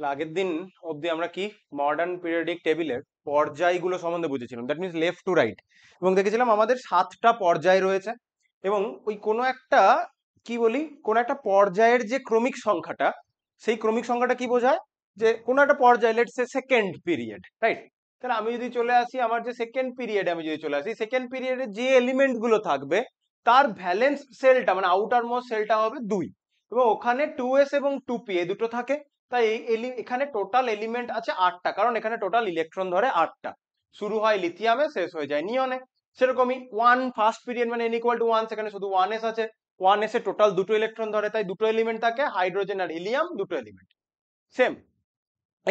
আগের দিন অবধি আমরা কি মডার্ন পিরিয়ডিক টেবিলের পর্যায়গুলো সম্বন্ধে বুঝেছিলাম, that means left to right, এবং দেখেছিলাম আমাদের 7টা পর্যায় রয়েছে। এবং ওই কোনো একটা কি বলি, কোনো একটা পর্যায়ের যে ক্রমিক সংখ্যাটা, সেই ক্রমিক সংখ্যাটা কি বোঝায়, যে কোনো একটা পর্যায়, let's say second period, right? তাহলে আমি যদি চলে আসি আমার যে সেকেন্ড পিরিয়ডে, আমি যদি চলে আসি সেকেন্ড পিরিয়ডে যে এলিমেন্ট গুলো থাকবে তার ভ্যালেন্স সেলটা মানে আউটার মোস্ট সেলটা হবে 2, এবং ওখানে 2s এবং 2p এই দুটো থাকে। তাই এখানে টোটাল এলিমেন্ট আছে 8টা, কারণ এখানে টোটাল ইলেকট্রন ধরে 8টা। শুরু হয় লিথিয়ামে, শেষ হয়ে যায় নিয়নে। সেরকমই ফার্স্ট পিরিয়ড মানে n ইকুয়াল টু 1, সেখানে শুধু 1s আছে। 1s এ টোটাল দুটো ইলেকট্রন ধরে, তাই দুটো এলিমেন্ট থাকে, হাইড্রোজেন আর হিলিয়াম, দুটো element. Same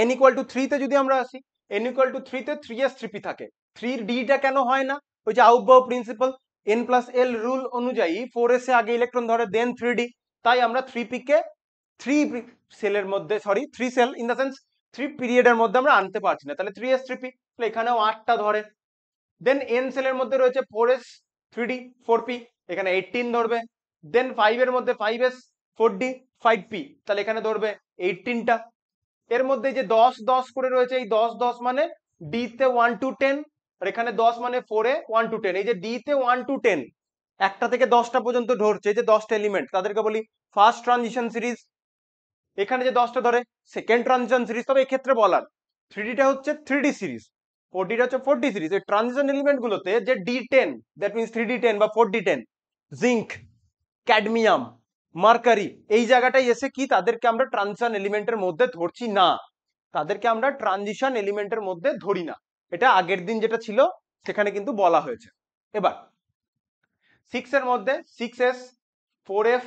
n equal to 3 তে যদি আমরা আসি, n ইকুয়াল টু 3 তে 3s 3p থাকে। 3d টা কেন হয় না? ওই যে আউটবাউ principal, n plus L rule অনুযায়ী 4s এ আগে ইলেকট্রন ধরে, দেন 3d। তাই আমরা 3p কে 3 সেলের মধ্যে, sorry 3 cell in the sense 3 পিরিয়ডের মধ্যে আমরা আনতে পারছি না, তাহলে 3s 3p, তাহলে এখানেও 8টা ধরে। দেন n সেলের মধ্যে রয়েছে 4s 3d 4p, এখানে 18 ধরবে। দেন 5 এর মধ্যে 5s 4d 5p, তাহলে এখানে ধরবে 18টা। এর মধ্যে যে 10 10 করে রয়েছে, এই 10 10 মানে d তে 1 to 10, আর এখানে 10 মানে 4 এ 1 to 10। এই যে d তে 1 to 10 একটা থেকে 10টা পর্যন্ত ধরছে, যে 10টা এলিমেন্ট, তাদেরকে বলি ফার্স্ট ট্রানজিশন সিরিজ। এখানে যে 10টা ধরে সেকেন্ড ট্রানজিশন সিরিজ। তবে এক্ষেত্রে বলার 3dটা হচ্ছে 3d সিরিজ, 4dটা হচ্ছে 4d সিরিজ। এই ট্রানজিশন এলিমেন্ট গুলোতে যে d10, দ্যাট মিনস 3d10 বা 4d10, জিঙ্ক, ক্যাডমিয়াম, মার্কারি, এই জায়গাটায় এসে কি তাদেরকে আমরা ট্রানজিশন এলিমেন্টের মধ্যে ধরছি না, তাদেরকে আমরা ট্রানজিশন এলিমেন্টের মধ্যে ধরি না। এটা আগের দিন যেটা ছিল সেখানে কিন্তু বলা হয়েছে। এবার 6 এর মধ্যে 6s 4f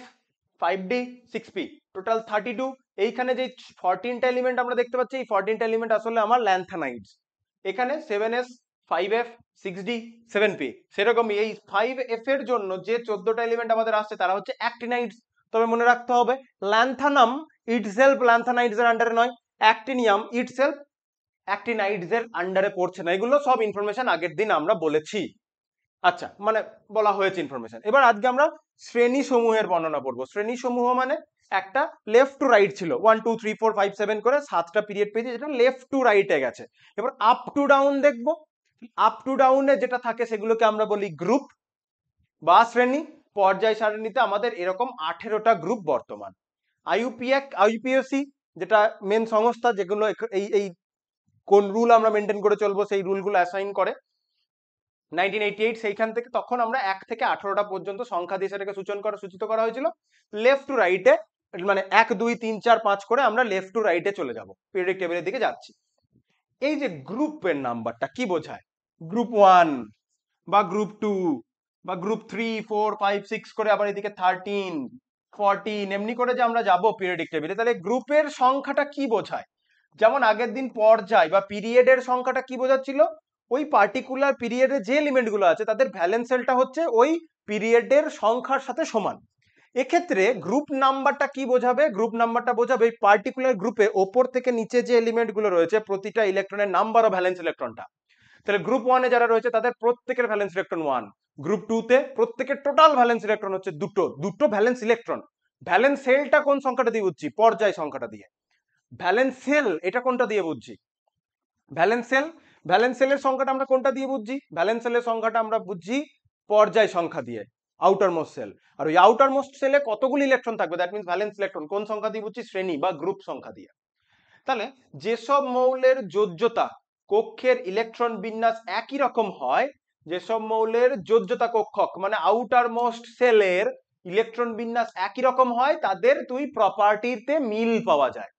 5d 6p, total 32। এইখানে যে 14টা এলিমেন্ট আমরা দেখতে পাচ্ছি, এই 14টা এলিমেন্ট আসলে আমার ল্যান্থানাইডস। এখানে 7s 5f 6d 7p। সেরকমই এই 5f এর জন্য যে 14টা এলিমেন্ট আমাদের আসছে তারা হচ্ছে অ্যাক্টিনাইডস। তবে মনে রাখতে হবে ল্যান্থানাম ইটসেলফ ল্যান্থানাইডস এর আন্ডারে নয়, অ্যাক্টিনিয়াম ইটসেলফ অ্যাক্টিনাইডস এর আন্ডারে পড়ছে না। এগুলো সব ইনফরমেশন আগের দিন আমরা বলেছি। আচ্ছা, মানে বলা হয়েছে ইনফরমেশন। এবার আজকে আমরা শ্রেণী সমূহের বর্ণনা পড়বো। শ্রেণী সমূহ মানে একটা লেফট টু রাইট ছিল, 1 2 3 4 5 7 করে 7টা পিরিয়ড পেয়েছি, যেটা লেফট টু রাইটে গেছে। এবার আপ টু ডাউন দেখবো। আপ টু ডাউনে যেটা থাকে সেগুলোকে আমরা বলি গ্রুপ বা শ্রেণী। পর্যায় সারণীতে আমাদের এরকম 18টা গ্রুপ বর্তমান। আইইউপিএসসি যেটা মেন সংস্থা, যেগুলো এই এই কোন রুল আমরা মেনটেন করে চলবো সেই রুলগুলো অ্যাসাইন করে 1988, সেইখান থেকে তখন আমরা 1 থেকে 18টা পর্যন্ত সংখ্যা দিয়ে সেটাকে সূচিত করা হয়েছিল। লেফট টু রাইটে মানে 1 2 3 4 5 করে আমরা লেফট টু রাইটে চলে যাব, পিরিয়ডিক টেবিলের দিকে যাচ্ছি। এই যে গ্রুপের নাম্বারটা কি বোঝায়, গ্রুপ 1 বা গ্রুপ 2 বা গ্রুপ 3 4 5 6 করে আবার এদিকে 13 14 এমনি করে যে আমরা যাব পিরিয়ডিক টেবিলে, তাহলে গ্রুপের সংখ্যাটা কি বোঝায়? যেমন আগের দিন পর্যায় বা পিরিয়ডের সংখ্যাটা কি বোঝাচ্ছিল, ওই পার্টিকুলার পিরিয়ডে যে এলিমেন্ট গুলো আছে তাদের ভ্যালেন্স সেলটা হচ্ছে ওই পিরিয়ডের সংখ্যার সাথে সমান। এক্ষেত্রে গ্রুপ নাম্বারটা কি বোঝাবে? গ্রুপ নাম্বারটা বোঝাবে পার্টিকুলার গ্রুপে ওপর থেকে নিচে যে এলিমেন্ট গুলো রয়েছে প্রতিটা ইলেকট্রনের নাম্বার ও ভ্যালেন্স ইলেকট্রনটা। তাহলে গ্রুপ 1 এ যারা রয়েছে তাদের প্রত্যেকের ভ্যালেন্স ইলেকট্রন 1। গ্রুপ 2 তে প্রত্যেকের টোটাল ভ্যালেন্স ইলেকট্রন হচ্ছে দুটো ভ্যালেন্স ইলেকট্রন। ভ্যালেন্স সেলটা কোন সংখ্যাটা দিয়ে বুঝছি? পর্যায় সংখ্যাটা দিয়ে। ভ্যালেন্স সেল এটা কোনটা দিয়ে বুঝছি? Valence sell. ভ্যালেন্স সেলের সংখ্যাটা আমরা কোনটা দিয়ে বুঝছি? ভ্যালেন্স সেলের সংখ্যাটা আমরা বুঝছি পর্যায় সংখ্যা দিয়ে, আউটার মোস্ট সেল। আর ওই আউটার মোস্ট সেলে কতগুলি ইলেকট্রন থাকবে, দ্যাট মিন্স ভ্যালেন্স ইলেকট্রন কোন সংখ্যা দিয়ে বুঝছি? শ্রেণী বা গ্রুপ সংখ্যা দিয়ে। তাহলে যেসব মৌলের যোজ্যতা কক্ষের ইলেকট্রন বিন্যাস একই রকম হয়, যেসব মৌলের যোজ্যতা কক্ষক মানে আউটার মোস্ট সেলের ইলেকট্রন বিন্যাস একই রকম হয়, তাদের দুই প্রপার্টিতে মিল পাওয়া যায়,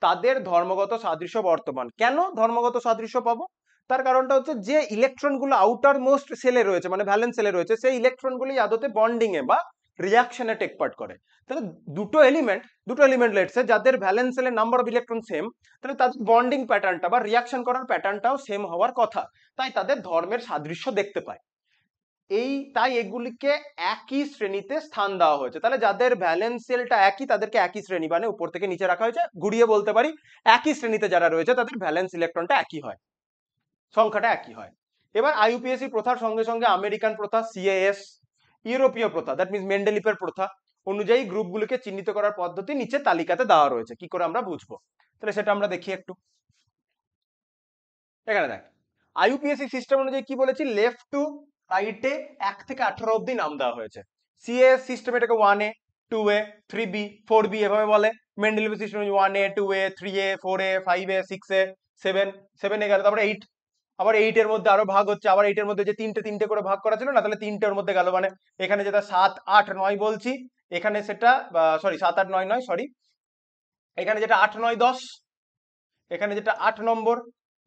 তাদের ধর্মগত সাদৃশ্য বর্তমান। কেন ধর্মগত সাদৃশ্য পাবো? তার কারণটা হচ্ছে যে ইলেকট্রন গুলো আউটার মোস্ট সেলে রয়েছে মানে ভ্যালেন্স সেলে রয়েছে, সেই ইলেকট্রন গুলি আদতে বন্ডিং এ বা রিয়াকশনে টেক পার্ট করে। তাহলে দুটো এলিমেন্ট লেটসে যাদের ভ্যালেন্স সেলের নাম্বার অফ ইলেকট্রন সেম, তাহলে তাদের বন্ডিং প্যাটার্নটা বা রিয়াকশন করার প্যাটার্নটাও সেম হওয়ার কথা, তাই তাদের ধর্মের সাদৃশ্য দেখতে পায়। তাই এগুলিকে একই শ্রেণীতে স্থান দেওয়া হয়েছে। তাহলে যাদের ভ্যালেন্স সেলটা একই তাদেরকে একই শ্রেণী মানে উপর থেকে নিচে রাখা হয়েছে। ঘুরিয়ে বলতে পারি একই শ্রেণীতে যারা রয়েছে তাদের ভ্যালেন্স ইলেকট্রনটা একই হয়, সংখ্যাটা একই হয়। এবার আইইউপিএসসি প্রথার সঙ্গে সঙ্গে আমেরিকান প্রথা, সিএএস, ইউরোপীয় প্রথা দ্যাট মিন্স মেন্ডেলিপের প্রথা অনুযায়ী গ্রুপগুলোকে চিহ্নিত করার পদ্ধতি নিচে তালিকাতে দেওয়া রয়েছে। কি করে আমরা বুঝবো? তাহলে সেটা আমরা দেখি একটু। এখানে দেখ, আইইউপিএসসি সিস্টেম অনুযায়ী কি বলেছি, লেফট টু রাইটে 1 থেকে 18 অব্দি নাম দেওয়া হয়েছে। সিএস সিস্টেম এটাকে 1A 2A 3B 4B এভাবে বলে। মেন্ডেলিভের system 1A 2A 3A 4A 5A 6A 7 এ গেল, তারপরে 8, আবার 8 এর মধ্যে আরো ভাগ হচ্ছে, আবার 8 এর মধ্যে যে তিনটে তিনটে করে ভাগ করা ছিল না, তাহলে তিনটের মধ্যে গেল, মানে এখানে যেটা 7 8 9 বলছি, এখানে সেটা সরি 7 8 9 নয়, সরি, এখানে যেটা 8 9 10, এখানে যেটা 8 নম্বর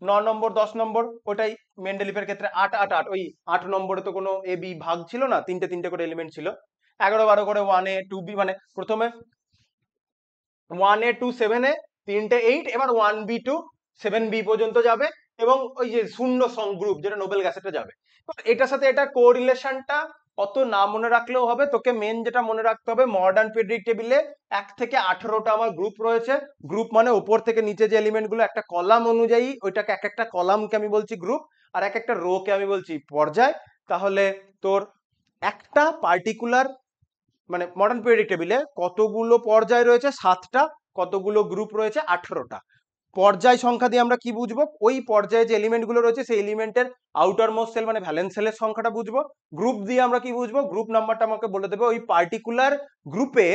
9 নম্বর 10 নম্বর, ওটাই মেন্ডেলিফের ক্ষেত্রে 8 8 8। ওই 8 নম্বরে তো কোনো এ বি ভাগ ছিল না, তিনটে তিনটে করে এলিমেন্ট ছিল। 11 12 করে 1A 2B, মানে প্রথমে 1A টু 7A, তিনটে 8, এবার 1B টু 7B পর্যন্ত যাবে, এবং ওই যে শূন্য গ্রুপ যেটা নোবেল গ্যাসেটে যাবে। এটার সাথে এটা কোরিলেশনটা অত না মনে রাখলেও হবে, তোকে মেন যেটা মনে রাখতে হবে, মডার্ন পিরিয়ডিক টেবিলে 1 থেকে 18টা আমার গ্রুপ রয়েছে। গ্রুপ মানে উপর থেকে নিচে যে এলিমেন্ট গুলো একটা কলাম অনুযায়ী, ওইটাকে এক একটা কলামকে আমি বলছি গ্রুপ, আর এক একটা রো কে আমি বলছি পর্যায়। তাহলে তোর একটা পার্টিকুলার মানে মডার্ন পিরিয়ডিক টেবিলে কতগুলো পর্যায় রয়েছে, 7টা, কতগুলো গ্রুপ রয়েছে, 18টা। পর্যায় সংখ্যা দিয়ে আমরা কি বুঝবো, ওই পর্যায়ে যে এলিমেন্ট গুলো রয়েছে সেই এলিমেন্টের আউটার মোস্ট সেল মানে ভ্যালেন্স সেলের সংখ্যাটা বুঝবো। গ্রুপ দিয়ে আমরা কি বুঝবো, গ্রুপ নাম্বারটা আমাকে বলে দেবে ওই পার্টিকুলার গ্রুপে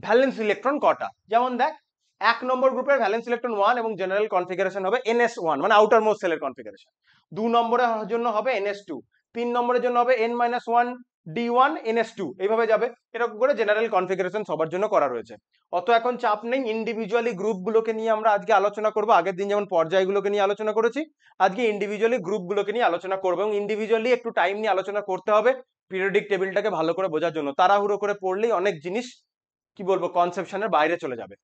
ভ্যালেন্স ইলেকট্রন কটা। যেমন দেখ, 1 নম্বর গ্রুপের ভ্যালেন্স ইলেকট্রন 1 এবং জেনারেল কনফিগারেশন হবে NS1 মানে আউটার মোস্ট সেলের কনফিগারেশন। 2 নম্বরের জন্য হবে NS2, 3 নম্বরের জন্য হবে N-1 D1 NS2, এইভাবে যাবে। এরকম করে জেনারেল কনফিগারেশন সবার জন্য করা রয়েছে। অত এখন চাপ নেই, ইন্ডিভিজুয়ালি গ্রুপগুলোকে নিয়ে আমরা আজকে আলোচনা করব। আগের দিন যেমন পর্যায়গুলোকে নিয়ে আলোচনা করেছি, আজকে ইন্ডিভিজুয়ালি গ্রুপগুলোকে নিয়ে আলোচনা করবো, এবং ইন্ডিভিজুয়ালি একটু টাইম নিয়ে আলোচনা করতে হবে পিরিয়ডিক টেবিলটাকে ভালো করে বোঝার জন্য। তাড়াহুড়ো করে পড়লেই অনেক জিনিস কি বলবো কনসেপশনের বাইরে চলে যাবে।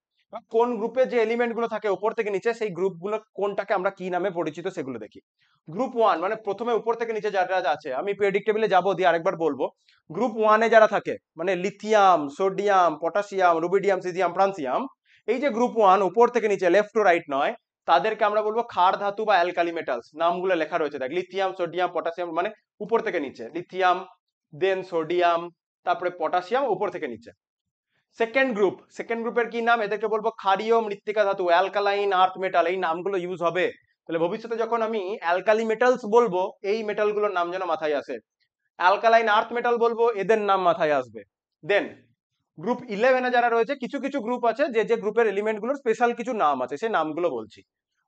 কোন গ্রুপে যে এলিমেন্ট গুলো থাকে উপর থেকে নিচে, সেই গ্রুপগুলো কোনটাকে আমরা কি নামে পরিচিত সেগুলো দেখি। গ্রুপ 1 মানে প্রথমে উপর থেকে নিচে যারা আছে, আমি পিরিয়ডিক টেবিলে যাবো দিয়ে আরেকবার বলবো। গ্রুপ 1 এ যারা থাকে মানে lithium, sodium, potassium, rubidium, caesium, francium, এই যে গ্রুপ 1 উপর থেকে নিচে লেফট টু রাইট নয়, তাদেরকে আমরা বলবো ক্ষার ধাতু বা অ্যালকালি মেটালস। নামগুলো লেখা রয়েছে দেখ, লিথিয়াম, সোডিয়াম, পটাশিয়াম, মানে উপর থেকে নিচে লিথিয়াম, দেন সোডিয়াম, তারপরে পটাশিয়াম, উপর থেকে নিচে। সেকেন্ড গ্রুপের কি নাম, এদেরকে বলবো ক্ষারীয় মৃত্তিকা ধাতু, অ্যালকালাইন আর্থ মেটাল। এই নামগুলো ইউজ হবে, তাহলে ভবিষ্যতে যখন আমি অ্যালকালি মেটালস বলবো, এই মেটালগুলোর নাম যেন মাথায় আসে। অ্যালকালাইন আর্থ মেটাল বলবো, এদের নাম মাথায় আসবে। দেন গ্রুপ 11 এ যারা রয়েছে, কিছু কিছু গ্রুপ আছে যে যে গ্রুপের এলিমেন্ট গুলোর স্পেশাল কিছু নাম আছে, সেই নামগুলো বলছি।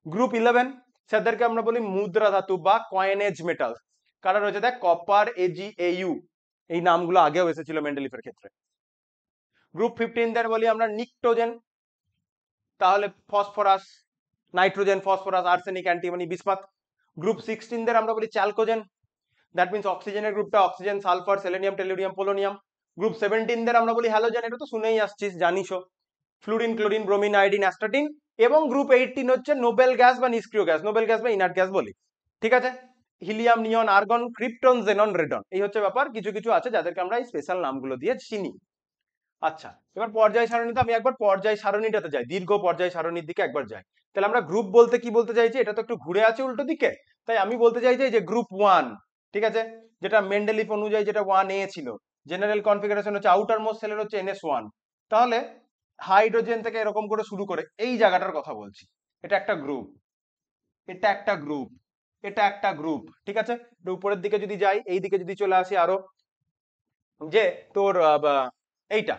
গ্রুপ 11 সেদেরকে আমরা বলি মুদ্রা ধাতু বা কয়েনেজ মেটাল। কারা রয়েছে দেখ, কপার, AgAu, এই নামগুলো আগেও এসেছিল মেন্ডেলিফের ক্ষেত্রে। গ্রুপ 15 বলি আমরা নিকটোজেন, তাহলে phosphorus, nitrogen, phosphorus, arsenic, antimony, bismuth. Group 16 আমরা বলি চ্যালকোজেন, দ্যাট মিনস অক্সিজেনের গ্রুপটা oxygen, sulphur, selenium, tellurium, polonium. Group 17 আমরা বলি হ্যালোজেন, এটা তো শুনেই আসছিস, জানিসও, fluorine, chlorine, bromine, iodine, astatine. এবং গ্রুপ 18 হচ্ছে নোবেল গ্যাস বা নিষ্ক্রিয় গ্যাস, নোবেল গ্যাস বা ইনার্ট গ্যাস বলি, ঠিক আছে। Helium, neon, argon, krypton, xenon, radon, এই হচ্ছে ব্যাপার। কিছু কিছু আছে যাদেরকে আমরা এই স্পেশাল নামগুলো দিয়ে চিনি। আচ্ছা, এবার পর্যায় সারণীতে আমি একবার পর্যায় সারণীটাতে যাই, দীর্ঘ পর্যায় সারণীর দিকে একবার যাই। তাহলে আমরা গ্রুপ বলতে কি বলতে চাইছি, এটা তো একটু ঘুরে আছে উল্টো দিকে, তাই আমি বলতে চাইছি যে গ্রুপ 1, ঠিক আছে, যেটা মেন্ডেলিফ অনুযায়ী যেটা 1A ছিল, জেনারেল কনফিগারেশন হচ্ছে আউটার মোস্ট সেলের হচ্ছে NS1। তাহলে হাইড্রোজেন থেকে এরকম করে শুরু করে এই জায়গাটার কথা বলছি, এটা একটা গ্রুপ, এটা একটা গ্রুপ, এটা একটা গ্রুপ, ঠিক আছে। উপরের দিকে যদি যাই, এই দিকে যদি চলে আসি আরো, যে তোর এইটা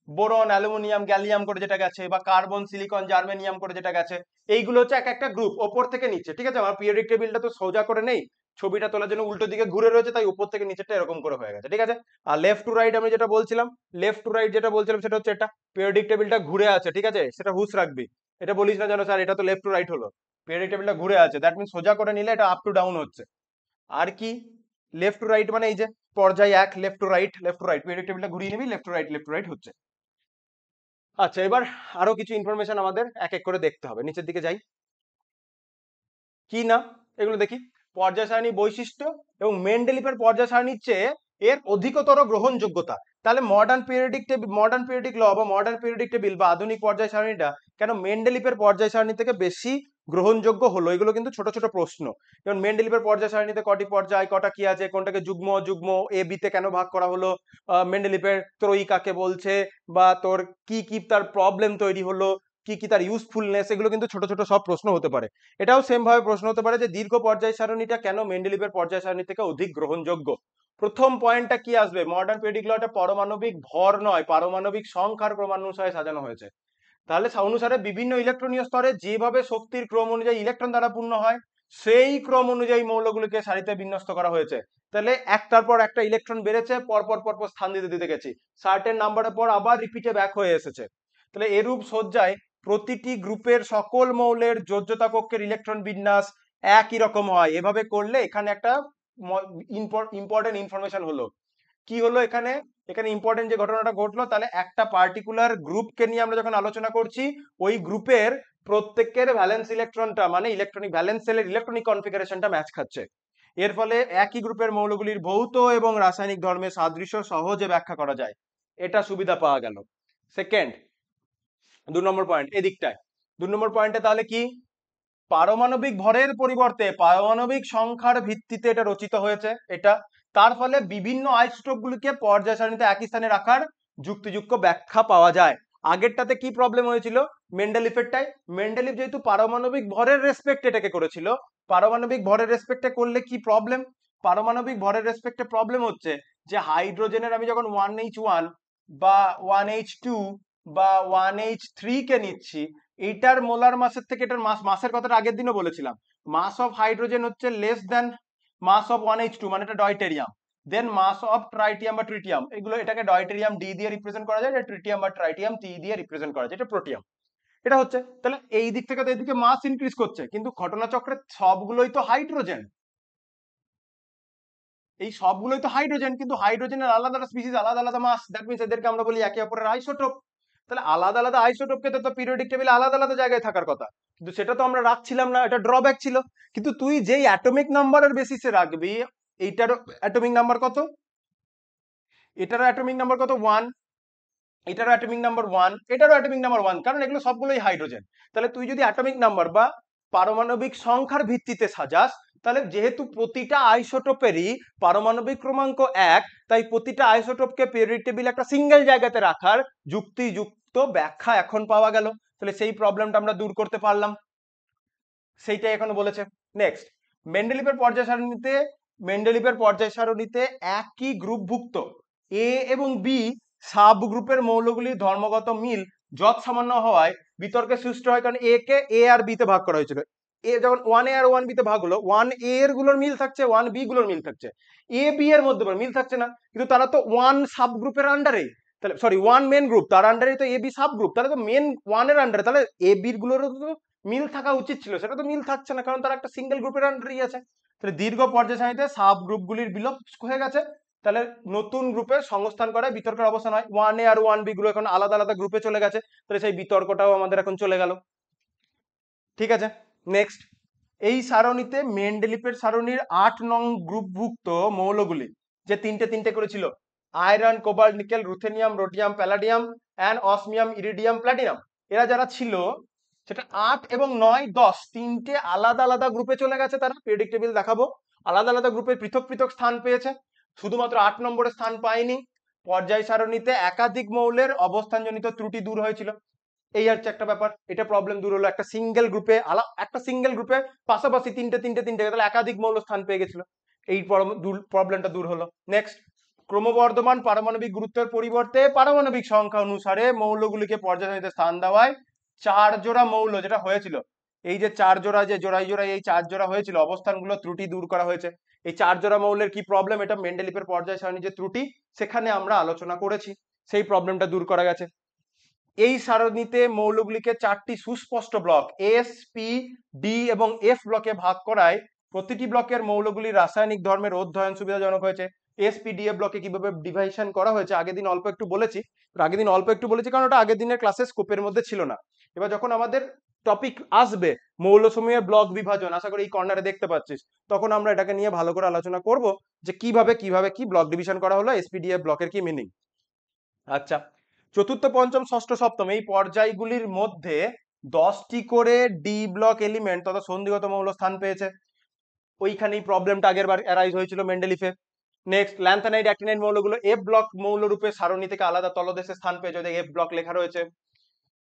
বোরন, অ্যালুমিনিয়াম, গ্যালিয়াম করে যেটা গেছে, বা কার্বন, সিলিকন, জার্মেনিয়াম করে যেটা গেছে, এইগুলো হচ্ছে এক একটা গ্রুপ ওপর থেকে নিচে, ঠিক আছে। আমার পিরিয়ডিক টেবিলটা তো সোজা করে নেই, ছবিটা তোলার জন্য উল্টো দিকে ঘুরে রয়েছে, তাই উপর থেকে নিচেটা এরকম করে হয়ে গেছে, ঠিক আছে। আর লেফট টু রাইট আমি যেটা বলছিলাম, সেটা হচ্ছে এটা পিরিয়ডিক টেবিলটা ঘুরে আছে, ঠিক আছে, সেটা হুঁশ রাখবি। এটা বলিস না যেন স্যার এটা তো লেফট টু রাইট হলো, পিরিয়ডিক টেবিলটা ঘুরে আছে, দ্যাট মিনস সোজা করে নিলে এটা আপ টু ডাউন হচ্ছে। আর কি লেফট টু রাইট মানে এই যে পর্যায় 1 লেফট টু রাইট, পিরিয়ডিক টেবিলটা ঘুরিয়ে নিবি, লেফট টু রাইট হচ্ছে। আচ্ছা, এবার আরো কিছু ইনফরমেশন আমাদের এক এক করে দেখতে হবে, নিচের দিকে যাই। কি না এগুলো দেখি, পর্যায় সারণী বৈশিষ্ট্য এবং মেন্ডেলিফের পর্যায় সারণীর চেয়ে এর অধিকতর গ্রহণযোগ্যতা। তাহলে মডার্ন পিরিয়ডিক ল বা মডার্ন পিরিয়ডিক টেবিল বা আধুনিক পর্যায় সারণীটা কেন মেন্ডেলিফের পর্যায় সারণী থেকে বেশি গ্রহণযোগ্য হলো, এগুলো কিন্তু ছোট ছোট প্রশ্ন। যেমন মেন্ডেলিফের পর্যায় সারণীতে কটি পর্যায়, কটা কি আছে, কোনটাকে যুগ্ম যুগ্ম A B তে কেন ভাগ করা হলো, মেন্ডেলিফের ত্রয়ী কাকে বলছে, বা তোর কি কি তার প্রবলেম তৈরি হলো, কি কি তার ইউজফুলনেস, এগুলো কিন্তু ছোট ছোট সব প্রশ্ন হতে পারে। এটাও সেম ভাবে প্রশ্ন হতে পারে যে দীর্ঘ পর্যায় সারণীটা কেন মেন্ডেলিভের পর্যায় সারণী থেকে অধিক গ্রহণযোগ্য। প্রথম পয়েন্টটা কি আসবে, মডার্ন পিরিয়ডিক লটা পারমাণবিক ভর নয়, পারমাণবিক সংখ্যার ক্রমানুসারে সাজানো হয়েছে। তাহলে অনুসারে বিভিন্ন ইলেকট্রনীয় স্তরে যেভাবে শক্তির ক্রম অনুযায়ী ইলেকট্রন দ্বারা পূর্ণ হয়, সেই ক্রম অনুযায়ী মৌলগুলিকে সারিতে বিন্যস্ত করা হয়েছে। তাহলে একটার পর একটা ইলেকট্রন বেড়েছে, পরপর পরপর স্থান দিতে দিতে গেছি, সার্টেন নাম্বারের পর আবার রিপিটে ব্যাক হয়ে এসেছে। তাহলে এরূপ সজ্জায় প্রতিটি গ্রুপের সকল মৌলের যোজ্যতা কক্ষের ইলেকট্রন বিন্যাস একই রকম হয়। এভাবে করলে এখানে একটা ইম্পর্টেন্ট ইনফরমেশন হলো। কি হলো এখানে, এখানে ইম্পর্টেন্ট যে ঘটনাটা ঘটলো, তাহলে একটা পার্টিকুলার গ্রুপকে নিয়ে আমরা যখন আলোচনা করছি, ওই গ্রুপের প্রত্যেকের ভ্যালেন্স ইলেকট্রনটা মানে ইলেকট্রনিক ভ্যালেন্স সেলের ইলেকট্রনিক কনফিগারেশনটা ম্যাচ খাচ্ছে। এর ফলে একই গ্রুপের মৌলগুলির ভৌত এবং রাসায়নিক ধর্মের সাদৃশ্য সহজে ব্যাখ্যা করা যায়। এটা সুবিধা পাওয়া গেল। সেকেন্ড, 2 নম্বর পয়েন্ট এদিকটায়। 2 নম্বর পয়েন্টে তাহলে কি, পারমাণবিক ভরের পরিবর্তে পারমাণবিক সংখ্যার ভিত্তিতে এটা রচিত হয়েছে। এটা তার ফলে বিভিন্ন আইসোটোপ গুলিকে পর্যায় সারণীতে একই স্থানে রাখার যুক্তিযুক্ত ব্যাখ্যা পাওয়া যায়। আগেরটাতে কি প্রবলেম হয়েছিল, মেন্ডেলিফেরটাই, মেন্ডেলিফ যেহেতু পারমাণবিক ভরের রেসপেক্ট এটাকে করেছিল, পারমাণবিক ভরের রেসপেক্টে করলে কি প্রবলেম, পারমাণবিক ভরের রেসপেক্টে প্রবলেম হচ্ছে যে হাইড্রোজেনের আমি যখন 1H1 বা 1H2 বা 1H3 কে নিচ্ছি, এইটার মোলার মাসের থেকে এটার মাসের কথাটা আগের দিনও বলেছিলাম, মাস অফ হাইড্রোজেন হচ্ছে less than mass of 1H2, মানে এটা ডয়টেরিয়াম। দেন মাস অফ ট্রাইটিয়াম বা ট্রিটিয়াম, এগুলো এটাকে ডয়টেরিয়াম ডি দিয়ে রিপ্রেজেন্ট করা যায়, এটা ট্রিটিয়াম বা ট্রাইটিয়াম টি দিয়ে রিপ্রেজেন্ট করা যায়, এটা প্রোটিয়াম। এটা হচ্ছে, তাহলে এই দিক থেকে তো এদিকে মাস ইনক্রিজ করছে, কিন্তু ঘটনাচক্রে সবগুলোই তো হাইড্রোজেন, এই সবগুলোই তো হাইড্রোজেন, কিন্তু হাইড্রোজেনের আলাদা আলাদা স্পিসিস, আলাদা আলাদা মাস, দ্যাট মিন্স এদেরকে আমরা বলি একে অপরের আইসোটোপ। তাহলে আলাদা আলাদা আইসোটোপকে তো পিরিয়ডিক টেবিলে আলাদা আলাদা জায়গায় থাকার কথা, কিন্তু সেটা তো আমরা রাখছিলাম না, এটা ড্রব্যাক ছিল। কিন্তু তুই যেই অ্যাটমিক নাম্বারের বেসিসে রাখবি, এইটারও অ্যাটমিক নাম্বার কত, এটারও অ্যাটমিক নাম্বার কত 1, এটারও অ্যাটমিক নাম্বার 1, এটারও অ্যাটমিক নাম্বার 1, কারণ এগুলো সবগুলোই হাইড্রোজেন। তাহলে তুই যদি অ্যাটমিক নাম্বার বা পারমাণবিক সংখ্যার ভিত্তিতে সাজাস, তাহলে যেহেতু প্রতিটা আইসোটোপেরই পারমাণবিক ক্রমাঙ্ক 1, তাই প্রতিটা আইসোটোপকে পিরিয়ডিক টেবিলে একটা সিঙ্গেল জায়গাতে রাখার যুক্তিযুক্ত ব্যাখ্যা এখন পাওয়া গেল। তাহলে সেই প্রবলেমটা আমরা দূর করতে পারলাম, সেইটাই এখন বলেছে। নেক্সট, মেন্ডেলিভের পর্যায় সারণীতে, মেন্ডেলিভের পর্যায় সারণীতে একই গ্রুপভুক্ত এ এবং বি সাব গ্রুপের মৌলগুলির ধর্মগত মিল যৎ সামান্য হওয়ায় বিতর্কের সৃষ্টি হয়, কারণ এ কে এ আর বি তে ভাগ করা হয়েছিল। এ যখন 1A আর 1B তে ভাগ হলো, 1A এর গুলোর মিল থাকছে, 1B গুলোর মিল থাকছে, এ বি এর মধ্যে মিল থাকছে না, কিন্তু তারা তো 1 সাব গ্রুপের আন্ডারে, তাহলে সরি 1 মেন গ্রুপ, তার আন্ডারে তো এ বি সাব গ্রুপ, তাহলে তো মেন 1 এর আন্ডারে, তাহলে এ বির গুলোর তো মিল থাকা উচিত ছিল, সেটা তো মিল থাকছে না, কারণ তারা একটা সিঙ্গেল গ্রুপের আন্ডারেই আছে। তাহলে দীর্ঘ পর্যায় সারণীতে সাব গ্রুপগুলির বিলোপ হয়ে গেছে, তাহলে নতুন গ্রুপের সংস্থান করায় বিতর্কের অবসান হয়। 1A আর 1B গুলো এখন আলাদা আলাদা গ্রুপে চলে গেছে, তাহলে সেই বিতর্কটাও আমাদের এখন চলে গেল। ঠিক আছে, নেক্সট, এই সারণীতে মেন্ডেলিভের সারণীর 8 নং গ্রুপভুক্ত মৌলগুলি যে তিনটে তিনটে করেছিল, iron, cobalt, nickel, ruthenium, rhodium, palladium and osmium, iridium, platinum, এরা যারা ছিল, সেটা 8 এবং 9, 10 তিনটে আলাদা আলাদা গ্রুপে চলে গেছে। তারা পিরিয়ডিক টেবিল দেখাবো, আলাদা আলাদা গ্রুপে পৃথক পৃথক স্থান পেয়েছে, শুধুমাত্র 8 নম্বরে স্থান পায়নি। পর্যায় সারণীতে একাধিক মৌলের অবস্থানজনিত ত্রুটি দূর হয়েছিল, এই হচ্ছে একটা ব্যাপার, এটা প্রবলেম দূর হলো। একটা সিঙ্গেল গ্রুপে একটা সিঙ্গেল গ্রুপে পাশাপাশি তিনটে তিনটে তিনটে তাহলে একাধিক মৌল স্থান পেয়ে গেছিল, এই প্রবলেমটা দূর হলো। নেক্সট, ক্রমবর্ধমান পারমাণবিক গুরুত্বের পরিবর্তে পারমাণবিক সংখ্যা অনুসারে মৌলগুলিকে পর্যায় সারণীতে স্থান দেওয়ায় 4 জোড়া মৌল যেটা হয়েছিল, এই যে 4 জোড়া, যে জোড়ায় জোড়ায় এই 4 জোড়া হয়েছিল, অবস্থানগুলো ত্রুটি দূর করা হয়েছে। এই 4 জোড়া মৌলের কি প্রবলেম, এটা মেন্ডেলিভের পর্যায় সারণী যে ত্রুটি, সেখানে আমরা আলোচনা করেছি, সেই প্রবলেমটা দূর করা গেছে। এই সারণীতে মৌলগুলিকে 4টি সুস্পষ্ট ব্লক এস, পি, ডি এবং এফ ব্লকে ভাগ করায় প্রতিটি ব্লকের মৌলগুলির রাসায়নিক ধর্মের অধ্যয়ন সুবিধাজনক হয়েছে। এস, পি, ডি, এফ ব্লকে কিভাবে ডিভাইশন করা হয়েছে আগের দিন অল্প একটু বলেছি, কারণ ওটা আগের দিনের ক্লাসে স্কোপের মধ্যে ছিল না। এবার যখন আমাদের টপিক আসবে মৌলসমূহের ব্লক বিভাজন, আশা করি এই কর্নারে দেখতে পাচ্ছিস, তখন আমরা এটাকে নিয়ে ভালো করে আলোচনা করব যে কিভাবে কি ব্লক ডিভিশন করা হলো, এসপিডিএফ ব্লকের কি মিনিং। আচ্ছা, চতুর্থ, পঞ্চম, ষষ্ঠ, সপ্তম এই পর্যায়গুলির মধ্যে 10টি করে ডি ব্লক এলিমেন্ট তথা সন্ধিগত মৌল স্থান পেয়েছে, ওইখানেই প্রবলেমটা আগের বার অ্যারাইজ হয়েছিল মেন্ডেলিফে। নেক্সট, ল্যান্থানাইড, অ্যাক্টিনাইড মৌলগুলো এফ ব্লক মৌল রূপে সারণী থেকে আলাদা তলদেশে স্থান পেয়েছে, এফ ব্লক লেখা রয়েছে।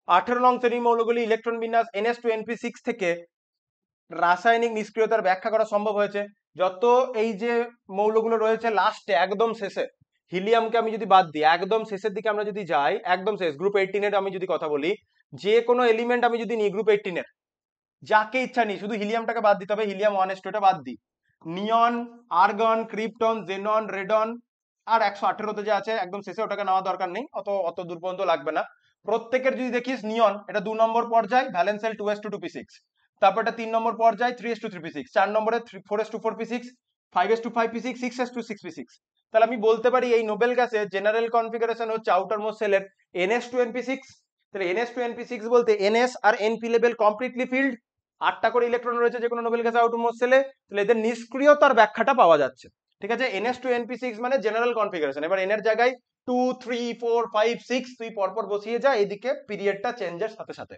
18 নং শ্রেণীর মৌলগুলি ইলেকট্রন বিন্যাস NS2NP6 থেকে রাসায়নিক নিষ্ক্রিয়তার ব্যাখ্যা করা সম্ভব হয়েছে। যত এই যে মৌলগুলো রয়েছে লাস্টে একদম শেষে, হিলিয়ামকে আমি যদি বাদ দিই, একদম শেষের দিকে আমরা যদি যাই, একদম শেষ গ্রুপ 18 এর আমি যদি কথা বলি, যে কোনো এলিমেন্ট আমি যদি নিই গ্রুপ 18 এর, যাকে ইচ্ছা নিই, শুধু হিলিয়ামটাকে বাদ দিতে হবে, হিলিয়াম 1s2 টা বাদ দিই, নিয়ন, আর্গন, ক্রিপ্টন, জেনন, রেডন আর 118তে যে আছে একদম শেষে, ওটাকে নেওয়া দরকার নেই, অত অত দূর পর্যন্ত লাগবে না। প্রত্যেকের যদি দেখিস, নিয়ন এটা 2 নম্বর পর্যায়, ভ্যালেন্সেল 2s2 2p6, তারপর এটা 3 নম্বর পর্যায় 3s2 3p6, 4 নম্বরে 4s2 4p6, 5s2 5p6, 6s2 6p6। তাহলে আমি বলতে পারি এই নোবেল গ্যাসের জেনারেল কনফিগারেশন হচ্ছে আউটার মোস্ট সেলের NS2NP6। তাহলে NS2NP6 বলতে NS আর NP লেভেল কমপ্লিটলি ফিল্ড, 8টা করে ইলেকট্রন রয়েছে যে কোনো নোবেল গ্যাসে আউটার মোস্ট সেলে, তাহলে এদের নিষ্ক্রিয়তার ব্যাখ্যাটা পাওয়া যাচ্ছে। ঠিক আছে, NS2NP6 মানে জেনারেল কনফিগারেশন। এবার এন এর জায়গায় 2 3 4 5 6 তুই পরপর বসিয়ে যা, এদিকে পিরিয়ডটা চেঞ্জের সাথে সাথে।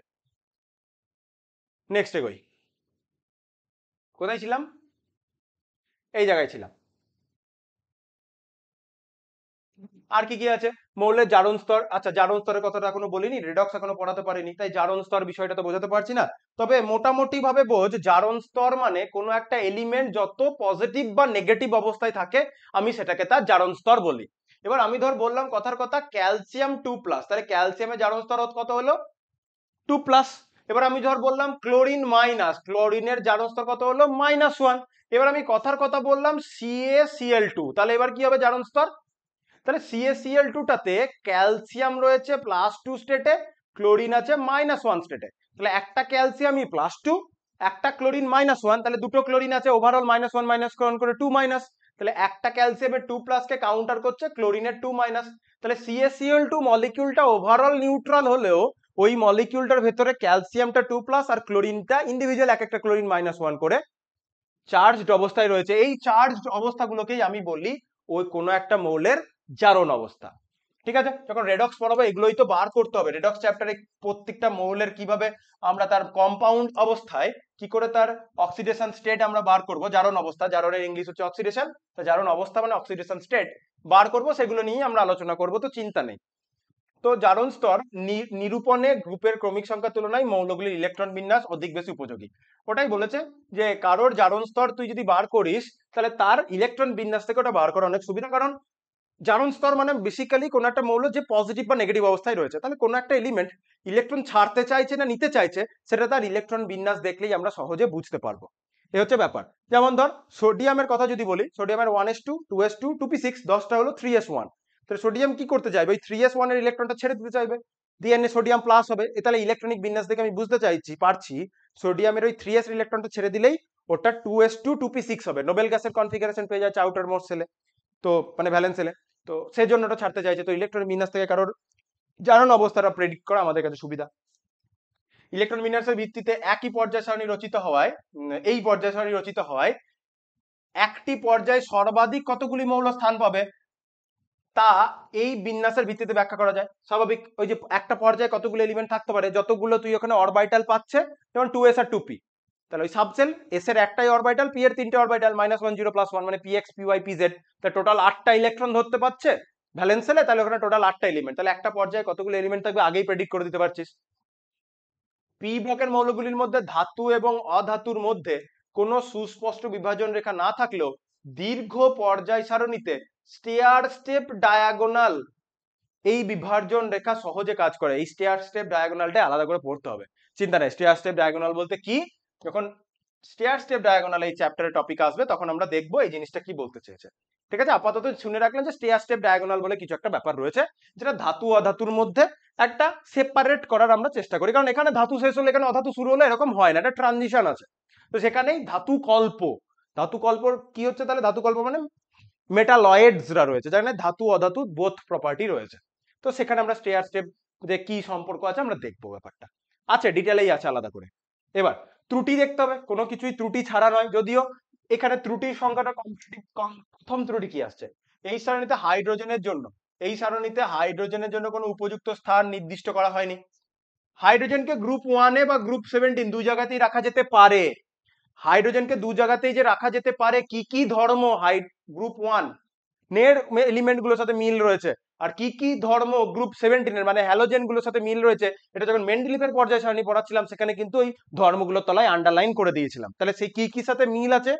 নেক্সট এগোই। কোথায় ছিলাম? এই জায়গায় ছিলাম। আর কি কি আছে? মৌলের জারণ স্তর। আচ্ছা, জারণ স্তরের কথাটা এখনো বলিনি, রেডক্স এখনো পড়াতে পারিনি, তাই জারণ স্তর বিষয়টা তো বোঝাতে পারছি না। তবে মোটামুটি ভাবে বোঝ, জারণ স্তর মানে কোনো একটা এলিমেন্ট যত পজিটিভ বা নেগেটিভ অবস্থায় থাকে আমি সেটাকে তার জারণ স্তর বলি। এবার আমি ধর বললাম কথার কথা ক্যালসিয়াম 2+, তাহলে ক্যালসিয়ামের জারণ স্তর কত হলো? 2+। এবার আমি ধর বললাম ক্লোরিন মাইনাস, ক্লোরিনের জারণ স্তর কত হলো? -1। এবার আমি কথার কথা বললাম CaCl2, তাহলে এবার কি হবে জারণ স্তর? তাহলে CaCl2 টাতে ক্যালসিয়াম রয়েছে +2 স্টেটে, ক্লোরিন আছে -1 স্টেটে। তাহলে একটা ক্যালসিয়ামই +2, একটা ক্লোরিন -1, তাহলে দুটো ক্লোরিন আছে, ওভারঅল -1 করে 2 তাহলে একটা ক্যালসিয়ামের 2+ কে কাউন্টার করছে ক্লোরিনের 2-। তাহলে CaCl2 মলিকিউলটা ওভারঅল নিউট্রাল হলেও ওই মলিকিউলটার ভেতরে ক্যালসিয়ামটা 2+ আর ক্লোরিনটা ইন্ডিভিজুয়াল এক একটা ক্লোরিন -1 করে চার্জড অবস্থায় রয়েছে। এই চার্জড অবস্থাগুলোকেই আমি বলি ওই কোনো একটা মৌলের জারণ অবস্থা। ঠিক আছে, যখন রেডক্স পড়াবো এগুলোই তো বার করতে হবে। রেডক্স চ্যাপ্টারে প্রত্যেকটা মৌলের কিভাবে আমরা তার কম্পাউন্ড অবস্থায় কি করে তার অক্সিডেশন স্টেট আমরা বার করব, জারণ অবস্থা, জারণের ইংলিশ হচ্ছে অক্সিডেশন, তো জারণ অবস্থা মানে অক্সিডেশন স্টেট বার করব, সেগুলো নিয়ে আমরা আলোচনা করব, তো চিন্তা নেই। তো জারণ স্তর নিরূপণে গ্রুপের ক্রমিক সংখ্যার তুলনায় মৌলগুলির ইলেকট্রন বিন্যাস অধিক বেশি উপযোগী। ওটাই বলেছে যে কারোর জারণ স্তর তুই যদি বার করিস তাহলে তার ইলেকট্রন বিন্যাস থেকে ওটা বার করা অনেক সুবিধা। কারণ জারণ স্তর মানে বেসিক্যালি কোনো একটা মৌল যে পজিটিভ বা নেগেটিভ অবস্থায় রয়েছে, তাহলে কোনো একটা এলিমেন্ট ইলেকট্রন ছাড়তে চাইছে না নিতে চাইছে সেটা তার ইলেকট্রন বিন্যাস দেখলেই আমরা সহজে বুঝতে পারবো। এই হচ্ছে ব্যাপার। যেমন ধর সোডিয়ামের কথা যদি বলি, সোডিয়ামের 1s2 2s2 2p6, 10টা হলো 3s1। তাহলে সোডিয়াম কি করতে চাইবে? ওই 3s1 এর ইলেকট্রনটা ছেড়ে দিতে চাইবে, দিয়ে এনে সোডিয়াম প্লাস হবে। তাহলে ইলেকট্রনিক বিন্যাস দেখে আমি বুঝতে পারছি সোডিয়ামের ওই 3s ইলেকট্রনটা ছেড়ে দিলেই ওটা 2s2 2p6 হবে। নোবেল গ্যাসের কনফিগারেশন পেয়ে যাচ্ছে আউটার মোস্ট সেলে, তো মানে ভ্যালেন্স সেলে, তো সেই জন্য ওটা ছাড়তে চাইছে। তো ইলেকট্রন বিন্যাস থেকে কারোর জারণ অবস্থাটা প্রেডিক্ট করা আমাদের কাছে সুবিধা। ইলেকট্রন বিন্যাসের ভিত্তিতে একই পর্যায় সারণী রচিত হওয়ায়, এই পর্যায় সারণী রচিত হওয়ায় একটি পর্যায়ে সর্বাধিক কতগুলি মৌল স্থান পাবে তা এই বিন্যাসের ভিত্তিতে ব্যাখ্যা করা যায়। স্বাভাবিক, ওই যে একটা পর্যায়ে কতগুলো এলিমেন্ট থাকতে পারে, যতগুলো তুই ওখানে অরবিটাল পাচ্ছে, যেমন 2s আর 2p, তাহলে ওই সাবসেল এস এর একটাই অরবিটাল, পি এর 3টে অরবিটাল, -1 0 +1 মানে px py pz, তাহলে টোটাল 8টা ইলেকট্রন ধরতে পারছে ভ্যালেন্স সেলে, তাহলে ওখানে টোটাল 8টা এলিমেন্ট, তাহলে একটা পর্যায়ে কতগুলো এলিমেন্ট থাকবে আগেই প্রেডিক্ট করে দিতে পারছিস। পি ব্লকের মৌলগুলির মধ্যে ধাতু এবং অধাতুর মধ্যে কোনো সুস্পষ্ট বিভাজন রেখা না থাকলেও দীর্ঘ পর্যায় সারণীতে স্টেয়ার স্টেপ ডায়াগোনাল এই বিভাজন রেখা সহজে কাজ করে। এই স্টেয়ার স্টেপ ডায়াগোনালটা আলাদা করে পড়তে হবে, চিন্তা নেই। স্টেয়ার স্টেপ ডায়াগোনাল বলতে কি, যখন স্টেয়ার স্টেপ ডায়াগোনাল এই চ্যাপ্টারে টপিক আসবে তখন আমরা দেখবো এই জিনিসটা কি বলতে চেয়েছে। ঠিক আছে, আপাতত শুনে রাখলেন যে স্টেয়ার স্টেপ ডায়াগোনাল বলে কিছু একটা ব্যাপার রয়েছে, যেটা ধাতু অধাতুর মধ্যে একটা সেপারেট করার আমরা চেষ্টা করি। কারণ এখানে ধাতু শেষ হলে এখানে অধাতু শুরু হলে এরকম হয় না, একটা ট্রানজিশন আছে। তো সেখানেই ধাতু কল্প, ধাতু কল্প কি হচ্ছে তাহলে? ধাতু কল্প মানে মেটালয়েডসরা রয়েছে, যার মানে ধাতু অধাতু বোথ প্রপার্টি রয়েছে। তো সেখানে আমরা স্টেয়ার স্টেপ যে কি সম্পর্ক আছে আমরা দেখবো, ব্যাপারটা আছে, ডিটেলেই আছে আলাদা করে। এবার ত্রুটি দেখতে হবে, কোনো কিছুই ত্রুটি ছাড়া নয়, যদিও এখানে ত্রুটির সংখ্যাটা কম। প্রথম ত্রুটি কি আসছে? এই সারণীতে হাইড্রোজেনের জন্য, এই সারণীতে হাইড্রোজেনের জন্য কোনো উপযুক্ত স্থান নির্দিষ্ট করা হয়নি। হাইড্রোজেনকে গ্রুপ 1 এ বা গ্রুপ 17 দু জায়গাতেই রাখা যেতে পারে। হাইড্রোজেনকে দু জায়গাতেই যে রাখা যেতে পারে, কি কি ধর্ম গ্রুপ 1 নের এলিমেন্ট গুলোর সাথে মিল রয়েছে, আর কি কি ধর্ম গ্রুপ 17 মানে হ্যালোজেন গুলোর সাথে মিল রয়েছে, এটা যখন মেন্ডেলিভের পর্যায় সারণী পড়াচ্ছিলাম সেখানে কিন্তু ওই ধর্মগুলোর তলায় আন্ডারলাইন করে দিয়েছিলাম। তাহলে সেই কি কি সাথে মিল আছে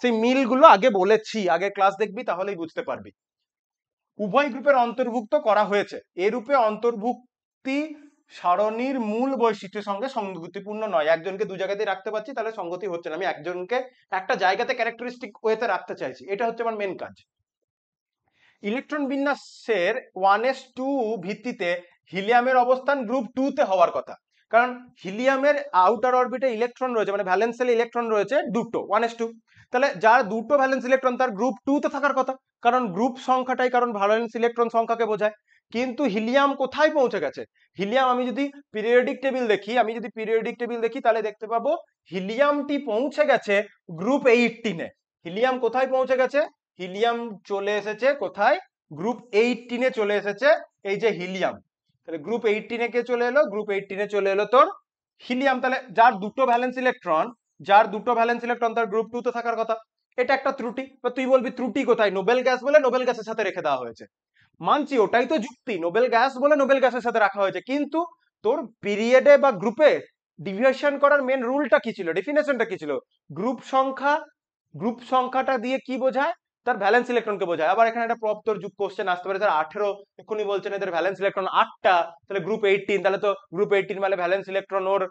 সেই মিলগুলো আগে বলেছি, আগে ক্লাস দেখবি তাহলেই বুঝতে পারবি। উভয় গ্রুপের অন্তর্ভুক্ত করা হয়েছে, এরূপে অন্তর্ভুক্তি সারণীর মূল বৈশিষ্ট্যের সঙ্গে সঙ্গতিপূর্ণ নয়। একজনকে দু জায়গাতেই রাখতে পারছি তাহলে সঙ্গতি হচ্ছে না, আমি একজনকে একটা জায়গাতে ক্যারেক্টারিস্টিক ওয়েতে রাখতে চাইছি, এটা হচ্ছে আমার মেন কাজ। ইলেকট্রন বিন্যাসের 1s2 ভিত্তিতে হিলিয়ামের অবস্থান গ্রুপ 2 তে হওয়ার কথা, কারণ হিলিয়ামের আউটার অরবিটে ইলেকট্রন রয়েছে, মানে ভ্যালেন্স শেলে ইলেকট্রন রয়েছে দুটো 1s2, তাহলে যার দুটো ভ্যালেন্স ইলেকট্রন তার গ্রুপ 2 তে থাকার কথা, কারণ গ্রুপ সংখ্যাটাই কারণ ভ্যালেন্স ইলেকট্রন সংখ্যাকে বোঝায়। কিন্তু হিলিয়াম কোথায় পৌঁছে গেছে? হিলিয়াম আমি যদি পিরিয়ডিক টেবিল দেখি তাহলে দেখতে পাবো হিলিয়ামটি পৌঁছে গেছে গ্রুপ 18-এ। হিলিয়াম কোথায় পৌঁছে গেছে? হিলিয়াম চলে এসেছে কোথায়? গ্রুপ 18-এ চলে এসেছে। এই যে হিলিয়াম, তাহলে গ্রুপ 18-এ কে চলে এলো? গ্রুপ 18-এ চলে এলো তোর হিলিয়াম। তাহলে যার দুটো ভ্যালেন্স ইলেকট্রন তার গ্রুপ 2 তে থাকার কথা। এটা একটা ত্রুটি, বা তুই বলবি ত্রুটি কোথায়? নোবেল গ্যাস বলে নোবেল গ্যাসের সাথে রেখে দেওয়া হয়েছে। মানছি ওটাই তো যুক্তি, নোবেল গ্যাস বলে নোবেল গ্যাসের সাথে রাখা হয়েছে, কিন্তু তোর পিরিয়ডে বা গ্রুপে ডিভিয়েশন করার মেন রুলটা কি ছিল, ডেফিনেশনটা কি ছিল? গ্রুপ সংখ্যাটা দিয়ে কি বোঝায়? তার ভ্যালেন্স ইলেকট্রনকে বোঝায়। আবার এখানে একটা প্রপ তোর যুগ কোশ্চেন আসতে পারে, স্যার 18 এক্ষুনি বলছেন এদের ভ্যালেন্স ইলেকট্রন 8টা, তাহলে গ্রুপ 18, তাহলে তো গ্রুপ 18 মানে ভ্যালেন্স ইলেকট্রন ওর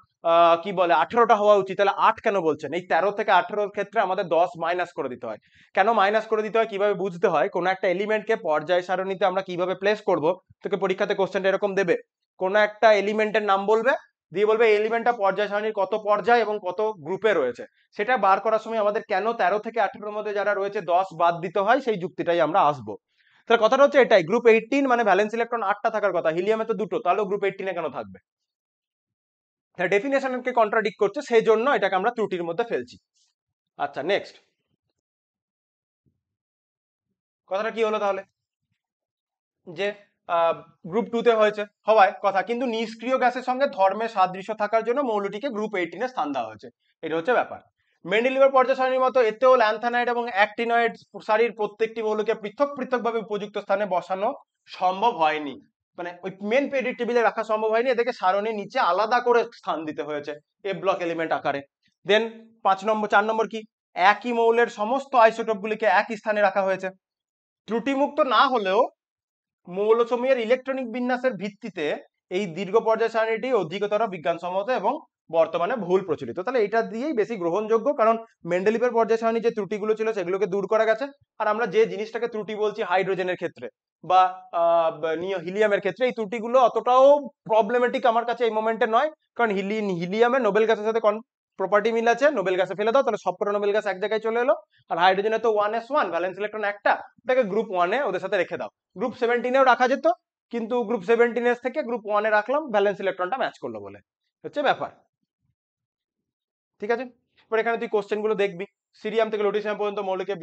কি বলে 18টা হওয়া উচিত, তাহলে 8 কেন বলছেন? এই 13 থেকে 18-র ক্ষেত্রে আমাদের 10 মাইনাস করে দিতে হয়। কেন মাইনাস করে দিতে হয়, কিভাবে বুঝতে হয়? কোন একটা এলিমেন্টকে পর্যায় সারণীতে আমরা কিভাবে প্লেস করব, তোকে পরীক্ষাতে কোশ্চেনটা এরকম দেবে, কোন একটা এলিমেন্টের নাম বলবে, দিয়ে বলবে এলিমেন্টটা পর্যায় সারণীর কত পর্যায় এবং কত গ্রুপে রয়েছে। সেটা বার করার সময় আমাদের কেন 13 থেকে 18-এর মধ্যে যারা রয়েছে 10 বাদ দিতে হয়, সেই যুক্তিটাই আমরা আসবো। তাহলে কথাটা হচ্ছে এটাই, গ্রুপ 18 মানে ভ্যালেন্স ইলেকট্রন 8টা থাকার কথা, হিলিয়ামে তো দুটো, তাহলে গ্রুপ 18-এ কেন থাকবে? ডেফিনেশনকে কন্ট্রাডিক্ট করছে, সেই জন্য এটাকে আমরা ত্রুটির মধ্যে ফেলছি। আচ্ছা নেক্সট কথাটা কি হলো তাহলে? যে গ্রুপ 2 তে হয়েছে হওয়ায় কথা, কিন্তু নিষ্ক্রিয় গ্যাসের সঙ্গে ধর্মের সাদৃশ্য থাকার জন্য মৌলটিকে গ্রুপ 18-এ স্থান দেওয়া হয়েছে, এটা হচ্ছে ব্যাপার। মেন্ডেলিভের পর্যায় সারণীর মতো এতেও ল্যান্থানাইড এবং অ্যাক্টিনয়েড সারির প্রত্যেকটি মৌলকে পৃথক পৃথকভাবে উপযুক্ত স্থানে বসানো সম্ভব হয়নি, মানে ওই মেন পেরিয়ডিক টেবিলে রাখা সম্ভব হয়নি, এদেরকে সারণীর নিচে আলাদা করে স্থান দিতে হয়েছে এ ব্লক এলিমেন্ট আকারে। দেন 4 নম্বর কি? একই মৌলের সমস্ত আইসোটোপগুলিকে একই স্থানে রাখা হয়েছে। ত্রুটিমুক্ত না হলেও মৌলসমূহের ইলেকট্রনিক বিন্যাসের ভিত্তিতে এই দীর্ঘ পর্যায় সারণীটি অধিকতর বিজ্ঞানসম্মত এবং বর্তমানে ভুল প্রচলিত। তাহলে এটা দিয়েই বেশি গ্রহণযোগ্য, কারণ মেন্ডেলিভের পর্যায় সারণী যে ত্রুটিগুলো ছিল সেগুলোকে দূর করা গেছে। আর আমরা যে জিনিসটাকে ত্রুটি বলছি হাইড্রোজেনের ক্ষেত্রে বা হিলিয়ামের ক্ষেত্রে, এই ত্রুটিগুলো অতটাও প্রবলেমেটিক আমার কাছে এই মোমেন্টে নয়, কারণ হিলিয়ামে নোবেল গ্যাসের সাথে প্রপার্টি মিল আছে, নোবেল গ্যাসে ফেলে দাও তাহলে সবকটা নোবেল গ্যাস এক জায়গায় চলে এলো। আর হাইড্রোজেনে তো 1s1 ভ্যালেন্স ইলেকট্রন একটা, ওটাকে গ্রুপ 1-এ ওদের সাথে রেখে দাও। গ্রুপ 17-এও রাখা যেত, কিন্তু গ্রুপ 17 থেকে গ্রুপ 1-এ রাখলাম, ভ্যালেন্স ইলেকট্রনটা ম্যাচ করলো বলে, হচ্ছে ব্যাপার। ঠিক আছে, এবার এখানে তুই কোশ্চেন গুলো দেখবি। সিরিয়াম থেকে লুটিসিয়াম পর্যন্ত মৌলকে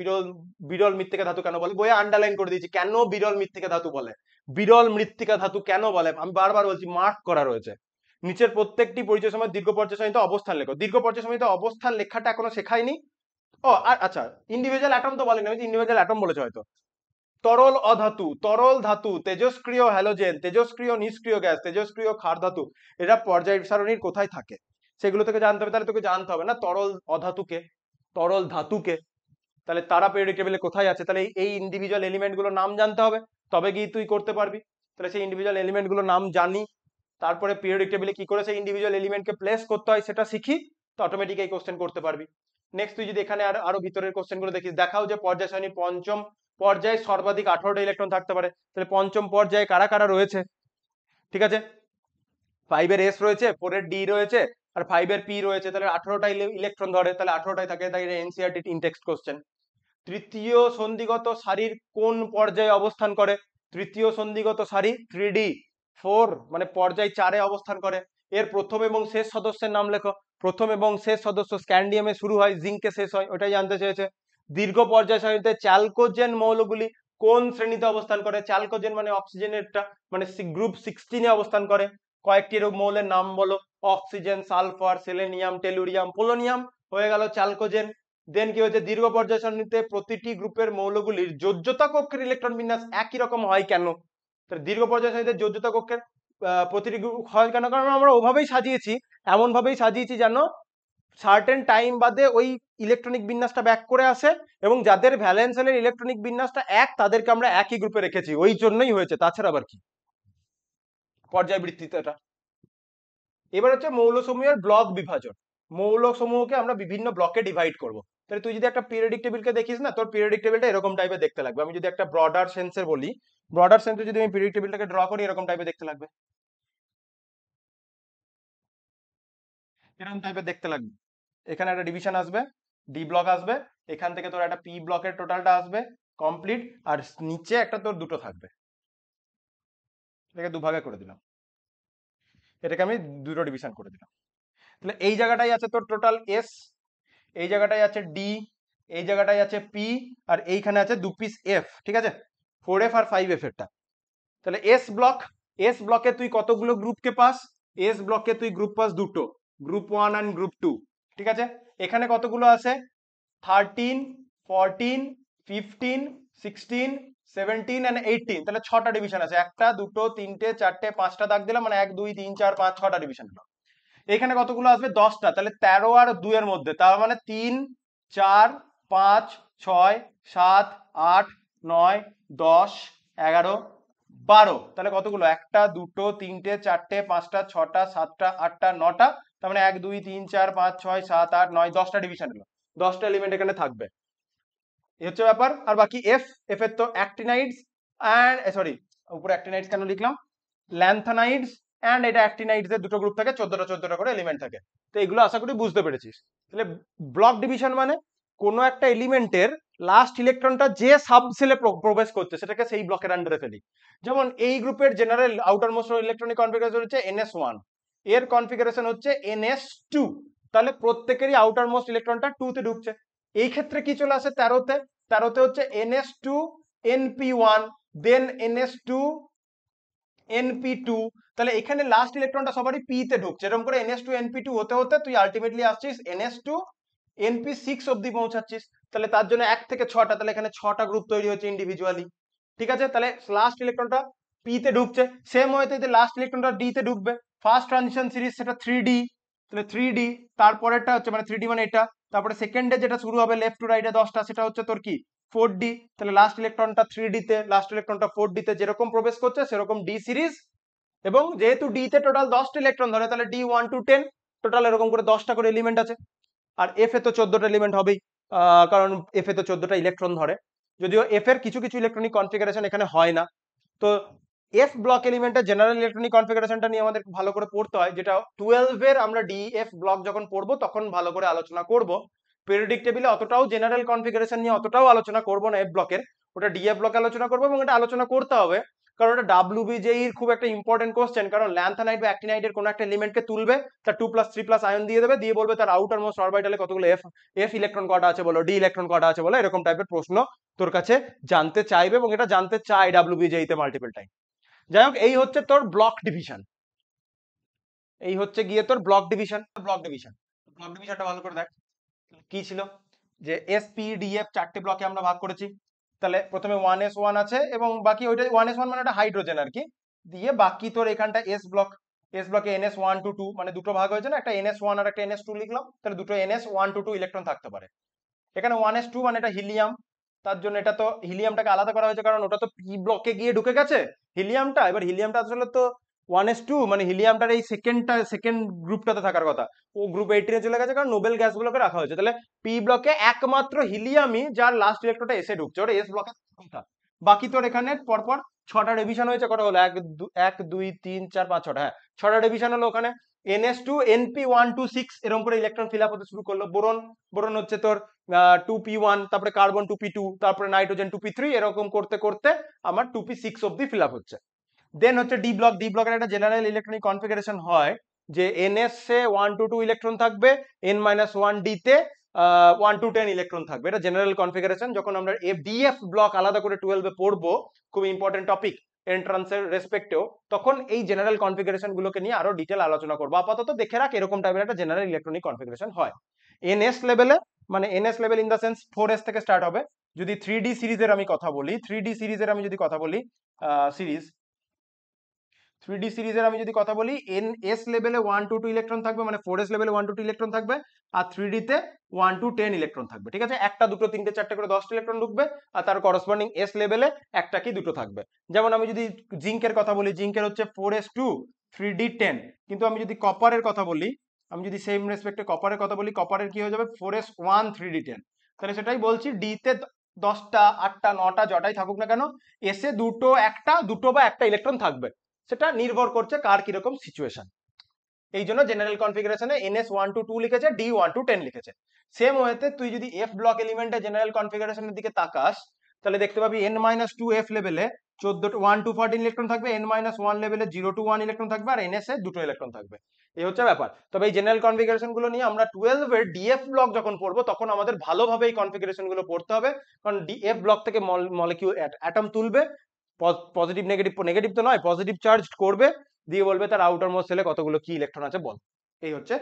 বিরল মৃত্তিকা ধাতু কেন বলে? বইয়ে আন্ডারলাইন করে দিয়েছি কেন বিরল মৃত্তিকা ধাতু বলে, বিরল মৃত্তিকা ধাতু কেন বলে, আমি বারবার বলছি, মার্ক করা রয়েছে। নিচের প্রত্যেকটি পরিচয় সময় দীর্ঘ পর্যায় সারণীতে অবস্থান লেখো। দীর্ঘ পর্যায় সারণীতে অবস্থান লেখাটা এখনো শেখায়নি। ও আচ্ছা, ইন্ডিভিজুয়াল অ্যাটম তো বলেনি, আমি ইন্ডিভিজুয়াল অ্যাটম বলেছে হয়তো। তরল অধাতু, তরল ধাতু, তেজস্ক্রিয় হ্যালোজেন, তেজস্ক্রিয় নিষ্ক্রিয় গ্যাস, তেজস্ক্রিয় ক্ষার ধাতু, এরা পর্যায় সারণীর কোথায় থাকে সেগুলো থেকে জানতে হবে। তাহলে তোকে জানতে হবে না তরল অধাতুকে, তরল ধাতুকে, তাহলে তারা পিরিয়ডিক টেবিলে কোথায় আছে, তাহলে এই ইন্ডিভিজুয়াল এলিমেন্ট গুলোর নাম জানতে হবে, তবে গিয়ে তুই করতে পারবি। তাহলে সেই ইন্ডিভিজুয়াল এলিমেন্ট গুলোর নাম জানি, তারপরে পিরিয়ডিক টেবিলে কি করে সেই ইন্ডিভিজুয়াল এলিমেন্টকে প্লেস করতে হয় সেটা শিখি, তো অটোমেটিক এই কোশ্চেন করতে পারবি। নেক্সট তুই যদি এখানে আরো ভিতরের কোশ্চেন গুলো দেখিস, দেখাও যে পর্যায় সারণী পঞ্চম পর্যায়ে সর্বাধিক 18টা ইলেকট্রন থাকতে পারে, তাহলে পঞ্চম পর্যায়ে কারা কারা রয়েছে? ঠিক আছে, 5 এর S রয়েছে, 4 এর D রয়েছে, আর 5 এর P রয়েছে, তাহলে 18টা ইলেকট্রন ধরে, তাহলে 18টাই থাকে, তাই এনসিইআরটি ইনটেক্সট কোশ্চেন। তৃতীয় সন্ধিগত সারির কোন পর্যায়ে অবস্থান করে? তৃতীয় সন্ধিগত সারি 3D 4 মানে পর্যায় 4-এ অবস্থান করে। এর প্রথম এবং শেষ সদস্যের নাম লেখো। প্রথম এবং শেষ সদস্য স্ক্যান্ডিয়ামে শুরু হয়, জিঙ্কে শেষ হয়, ওটাই জানতে চেয়েছে। দীর্ঘ পর্যায় সারিতে চ্যালকোজেন মৌলগুলি কোন শ্রেণীতে অবস্থান করে? চ্যালকোজেন মানে অক্সিজেনেরটা, মানে গ্রুপ 16-এ অবস্থান করে। কয়েকটি এরূপ মৌলের নাম বলো। Oxygen, sulphur, selenium, tellurium, polonium, হয়ে গেল চ্যালকোজেন। দেন কি হয়েছে? দীর্ঘ পর্যায় সারণীতে প্রতিটি গ্রুপের মৌলগুলির যোজ্যতা কক্ষের ইলেকট্রন বিন্যাস একই রকম হয় কেন? তাহলে দীর্ঘ পর্যায় সারণীতে যোজ্যতা কক্ষের প্রতিটি গ্রুপ হয় কেন? কারণ আমরা ওভাবেই সাজিয়েছি, এমন ভাবেই সাজিয়েছি যেন সার্টেন টাইম বাদে ওই ইলেকট্রনিক বিন্যাসটা ব্যাক করে আসে, এবং যাদের ভ্যালেন্স শেলের ইলেকট্রনিক বিন্যাসটা এক তাদেরকে আমরা একই গ্রুপে রেখেছি, ওই জন্যই হয়েছে, তাছাড়া আবার কি পর্যায়বৃত্তিটা। এবার হচ্ছে মৌলসমূহের ব্লক বিভাজন। মৌলসমূহকে আমরা বিভিন্ন ব্লকে ডিভাইড করব। তাহলে তুই যদি একটা পিরিয়ডিক টেবিলকে দেখিস না, তোর পিরিয়ডিক টেবিলটা এরকম টাইপের দেখতে লাগবে। আমি যদি একটা ব্রডার সেন্সে বলি, ব্রডার সেন্সে যদি আমি পিরিয়ডিক টেবিলটাকে ড্র করি, এরকম টাইপের দেখতে লাগবে, এরকম টাইপের দেখতে লাগবে। এখানে একটা ডিভিশন আসবে, ডি ব্লক আসবে, এখান থেকে তোর একটা পি ব্লকের টোটালটা আসবে কমপ্লিট, আর নিচে একটা তোর দুটো থাকবে। এটাকে দুভাগে করে দিলাম, এটাকে আমি দুটো ডিভিশন করে দিলাম। তাহলে এই জায়গাটাই আছে তোর টোটাল এস, এই জায়গাটাই আছে ডি, এই জায়গাটাই আছে পি, আর এইখানে আছে দু পিস এফ, ঠিক আছে, 4F আর 5F এরটা। তাহলে এস ব্লক, এস ব্লকে তুই কতগুলো গ্রুপকে পাস? এস ব্লকে তুই গ্রুপ পাস দুটো, গ্রুপ 1 আর গ্রুপ 2, ঠিক আছে। এখানে কতগুলো আছে? 13, 14, 15, 16, 17 and 18, তাহলে 6টা ডিভিশন আছে। একটা, দুটো, তিনটে, চারটে, পাঁচটা দাগ দিলাম, মানে 1 2 3 4 5 6টা ডিভিশন হলো। এখানে কতগুলো আসবে? 10টা, তাহলে 13 আর 2 এর মধ্যে, তার মানে 3 4 5 6 7 8 9 10 11 12, তাহলে কতগুলো? একটা, দুটো, তিনটে, চারটে, পাঁচটা, ছটা, সাতটা, আটটা, নটা, তার মানে 1 2 3 4 5 6 7 8 9 10টা ডিভিশন হলো, 10টা এলিমেন্ট এখানে থাকবে, এই হচ্ছে ব্যাপার। আর বাকি এফ, এফ এর তো অ্যাক্টিনাইডস অ্যান্ড সরি, উপরে অ্যাক্টিনাইডস কেন লিখলাম, ল্যান্থানাইডস অ্যান্ড এটা অ্যাক্টিনাইডস এর দুটো গ্রুপ থাকে, 14টা করে এলিমেন্ট থাকে। তো এগুলো আশা করি বুঝতে পেরেছিস। তাহলে ব্লক ডিভিশন মানে কোনো একটা এলিমেন্টের লাস্ট ইলেকট্রনটা যে সাবসেলে প্রবেশ করছে সেটাকে সেই ব্লকের আন্ডারে ফেলি। যেমন এই গ্রুপের general outer most electronic configuration হচ্ছে NS1, এর কনফিগারেশন হচ্ছে NS2, তাহলে প্রত্যেকেরই আউটার মোস্ট ইলেকট্রনটা 2 তে ঢুকছে। এই ক্ষেত্রে কি চলে আসে 13তে? 13তে হচ্ছে NS2 NP1 দেন NS2 NP2, তাহলে এখানে লাস্ট ইলেকট্রনটা সবারই পি তে ঢুকছে, এরকম করে NS2 NP2 হতে হতে তুই আলটিমেটলি আসছিস NS2 NP6 অব্দি পৌঁছাচ্ছিস। তাহলে তার জন্য 1 থেকে 6টা, তাহলে এখানে 6টা গ্রুপ তৈরি হচ্ছে ইন্ডিভিজুয়ালি, ঠিক আছে। তাহলে লাস্ট ইলেকট্রনটা পি তে ঢুকছে, সেম ওয়েতে লাস্ট ইলেকট্রনটা ডি তে ঢুকবে। ফার্স্ট ট্রানজিশন সিরিজ সেটা 3D, তাহলে 3D, তারপরেরটা হচ্ছে মানে 3D মানে এটা, তারপরে সেকেন্ডে যেটা শুরু হবে লেফট টু রাইটে 10টা, সেটা হচ্ছে তোর কি 4D, তাহলে লাস্ট ইলেকট্রনটা 3D তে, লাস্ট ইলেকট্রনটা 4D তে, যেরকম প্রবেশ করছে সেরকম ডি সিরিজ। এবং যেহেতু ডি তে টোটাল 10টা ইলেকট্রন ধরে, তাহলে ডি 1 to 10 টোটাল এরকম করে 10টা করে এলিমেন্ট আছে। আর এফ এ তো 14টা এলিমেন্ট হবেই, কারণ এফ এ তো 14টা ইলেকট্রন ধরে, যদিও এফ এর কিছু কিছু ইলেকট্রনিক কনফিগারেশন এখানে হয় না। তো এফ ব্লক এলিমেন্টের জেনারেল ইলেকট্রনিক কনফিগারেশনটা নিয়ে আমাদের ভালো করে পড়তে হয়, যেটা 12 এর আমরা ডিএফ ব্লক যখন পড়বো তখন ভালো করে আলোচনা করব। পিরিয়ডিক টেবিলে অতটাও জেনারেল কনফিগারেশন নিয়ে অতটাও আলোচনা করব না এফ ব্লকের, ওটা ডিএফ ব্লকে আলোচনা করবো, এবং এটা আলোচনা করতে হবে কারণ এটা WBJE এর খুব একটা ইম্পর্টেন্ট কোশ্চেন। কারণ ল্যান্থানাইট বা অ্যাক্টিনাইটের কোনো একটা এলিমেন্টকে তুলবে, তার 2+3+ আয়ন দিয়ে দেবে, দিয়ে বলবে তার আউটার মোস্ট অরবিটালে কতগুলো এফ এফ ইলেকট্রন কটা আছে বলো, ডি ইলেকট্রন কটা আছে বলো, এরকম টাইপের প্রশ্ন তোর কাছে জানতে চাইবে, এবং এটা জানতে চাই WBJE তে মাল্টিপল টাইম। যাই হোক, এই হচ্ছে তোর ব্লক ডিভিশন, এই হচ্ছে গিয়ে তোর block division. Block division, block ডিভিশনটা ভালো করে দেখ কি ছিল, যে SPDF 4টে ব্লকে আমরা ভাগ করেছি। তাহলে প্রথমে 1s1 আছে, এবং বাকি ওইটা 1s1 মানে একটা হাইড্রোজেন আর কি, দিয়ে বাকি তোর এখানটা এস ব্লক, এস ব্লকে NS1 to 2 মানে দুটো ভাগ হয়েছে না, একটা NS1 আর একটা NS2 লিখলাম, তাহলে দুটো NS1 to 2 ইলেকট্রন থাকতে পারে। এখানে 1s2 মানে এটা হিলিয়াম, তার জন্য এটা তো হিলিয়ামটাকে আলাদা করা হয়েছে, কারণ ওটা তো পি ব্লকে গিয়ে ঢুকে গেছে হিলিয়ামটা। এবার হিলিয়ামটা আসলে তো 1s2 মানে হিলিয়ামটার এই সেকেন্ড গ্রুপটাতে থাকার কথা, ও গ্রুপ 18 চলে গেছে, কারণ নোবেল গ্যাসগুলোকে রাখা হয়েছে। তাহলে পি ব্লকে একমাত্র হিলিয়ামই যার লাস্ট ইলেকট্রনটা এসে ঢুকছে, ওটা এস ব্লকে কথা। বাকি তোর এখানে পরপর 6টা ডিভিশন হয়েছে, কটা হলো 1 2 3 4 5 6টা, হ্যাঁ 6টা ডিভিশন হলো। ওখানে NS2 NP1 to 6 এরকম করে ইলেকট্রন ফিল আপ হতে শুরু করলো। বোরন, বোরন হচ্ছে তোর 2p1, তারপরে কার্বন 2p2, তারপরে নাইট্রোজেন 2p3, এরকম করতে করতে আমার 2p6 অব্দি ফিল আপ হচ্ছে। দেন হচ্ছে ডি ব্লক, ডি ব্লকের একটা জেনারেল ইলেকট্রনিক কনফিগারেশন হয় যে NS এ 1 to 2 ইলেকট্রন থাকবে, N-1 D তে 1 to 10 ইলেকট্রন থাকবে, এটা জেনারেল কনফিগারেশন। যখন আমরা DF ব্লক আলাদা করে 12 এ পড়বো, খুব ইম্পর্টেন্ট টপিক এন্ট্রান্সের রেসপেক্টেও, তখন এই জেনারেল কনফিগারেশন গুলোকে নিয়ে আরো ডিটেল আলোচনা করবো। আপাতত দেখে রাখ এরকম টাইপের একটা জেনারেল ইলেকট্রনিক কনফিগারেশন হয়। NS লেভেলে, মানে NS level in the sense 4s থেকে স্টার্ট হবে। যদি 3D সিরিজের আমি কথা বলি, 3D সিরিজের আমি যদি কথা বলি, সিরিজ 3D সিরিজের আমি যদি কথা বলি, এস লেভেলে 1 to 2 ইলেকট্রন থাকবে, মানে 4s লেভেলে 1 to 2 ইলেকট্রন থাকবে, আর 3D তে 1 to 10 ইলেকট্রন থাকবে। ঠিক আছে, একটা দুটো তিনটে চারটে করে 10টা ইলেকট্রন ঢুকবে, আর তার করসপন্ডিং এস লেভেলে একটা কি দুটো থাকবে। যেমন আমি যদি জিঙ্কের কথা বলি, জিঙ্কের হচ্ছে 4s2 3D 10, কিন্তু আমি যদি কপারের কথা বলি, আমি যদি সেম রেসপেক্টে কপারের কথা বলি, কপারের কি হয়ে যাবে 4s1 3D 10। তাহলে সেটাই বলছি, ডি তে 10টা 8টা 9টা যটাই থাকুক না কেন, এসে দুটো একটা দুটো বা একটা ইলেকট্রন থাকবে, সেটা নির্ভর করছে কার কিরকম সিচুয়েশন। এই জন্য জেনারেল কনফিগারেশনে NS1 to 2 লিখেছে, D1 to 10 লিখেছে। সেম ওয়েতে তুই যদি এফ ব্লক এলিমেন্টের জেনারেল কনফিগারেশনের দিকে তাকাস, তাহলে দেখতে পাবি N-2 এফ লেভেলে 1 to 14 ইলেকট্রন থাকবে, N-1 লেভেলে 0 to 1 ইলেকট্রন থাকবে, আর NS এ দুটো ইলেকট্রন থাকবে। এই হচ্ছে ব্যাপার। তবে এই জেনারেল কনফিগারেশন গুলো নিয়ে আমরা 12 এর ডিএফ ব্লক যখন পড়বো, তখন আমাদের ভালোভাবে এই কনফিগারেশন গুলো পড়তে হবে, কারণ ডিএফ ব্লক থেকে মলিকিউল অ্যাটম তুলবে, পজিটিভ নেগেটিভ, নেগেটিভ তো নয়, পজিটিভ চার্জ করবে, দিয়ে বলবে তার আউটার মোস্ট সেলে কতগুলো কি ইলেকট্রন আছে বল। এই হচ্ছে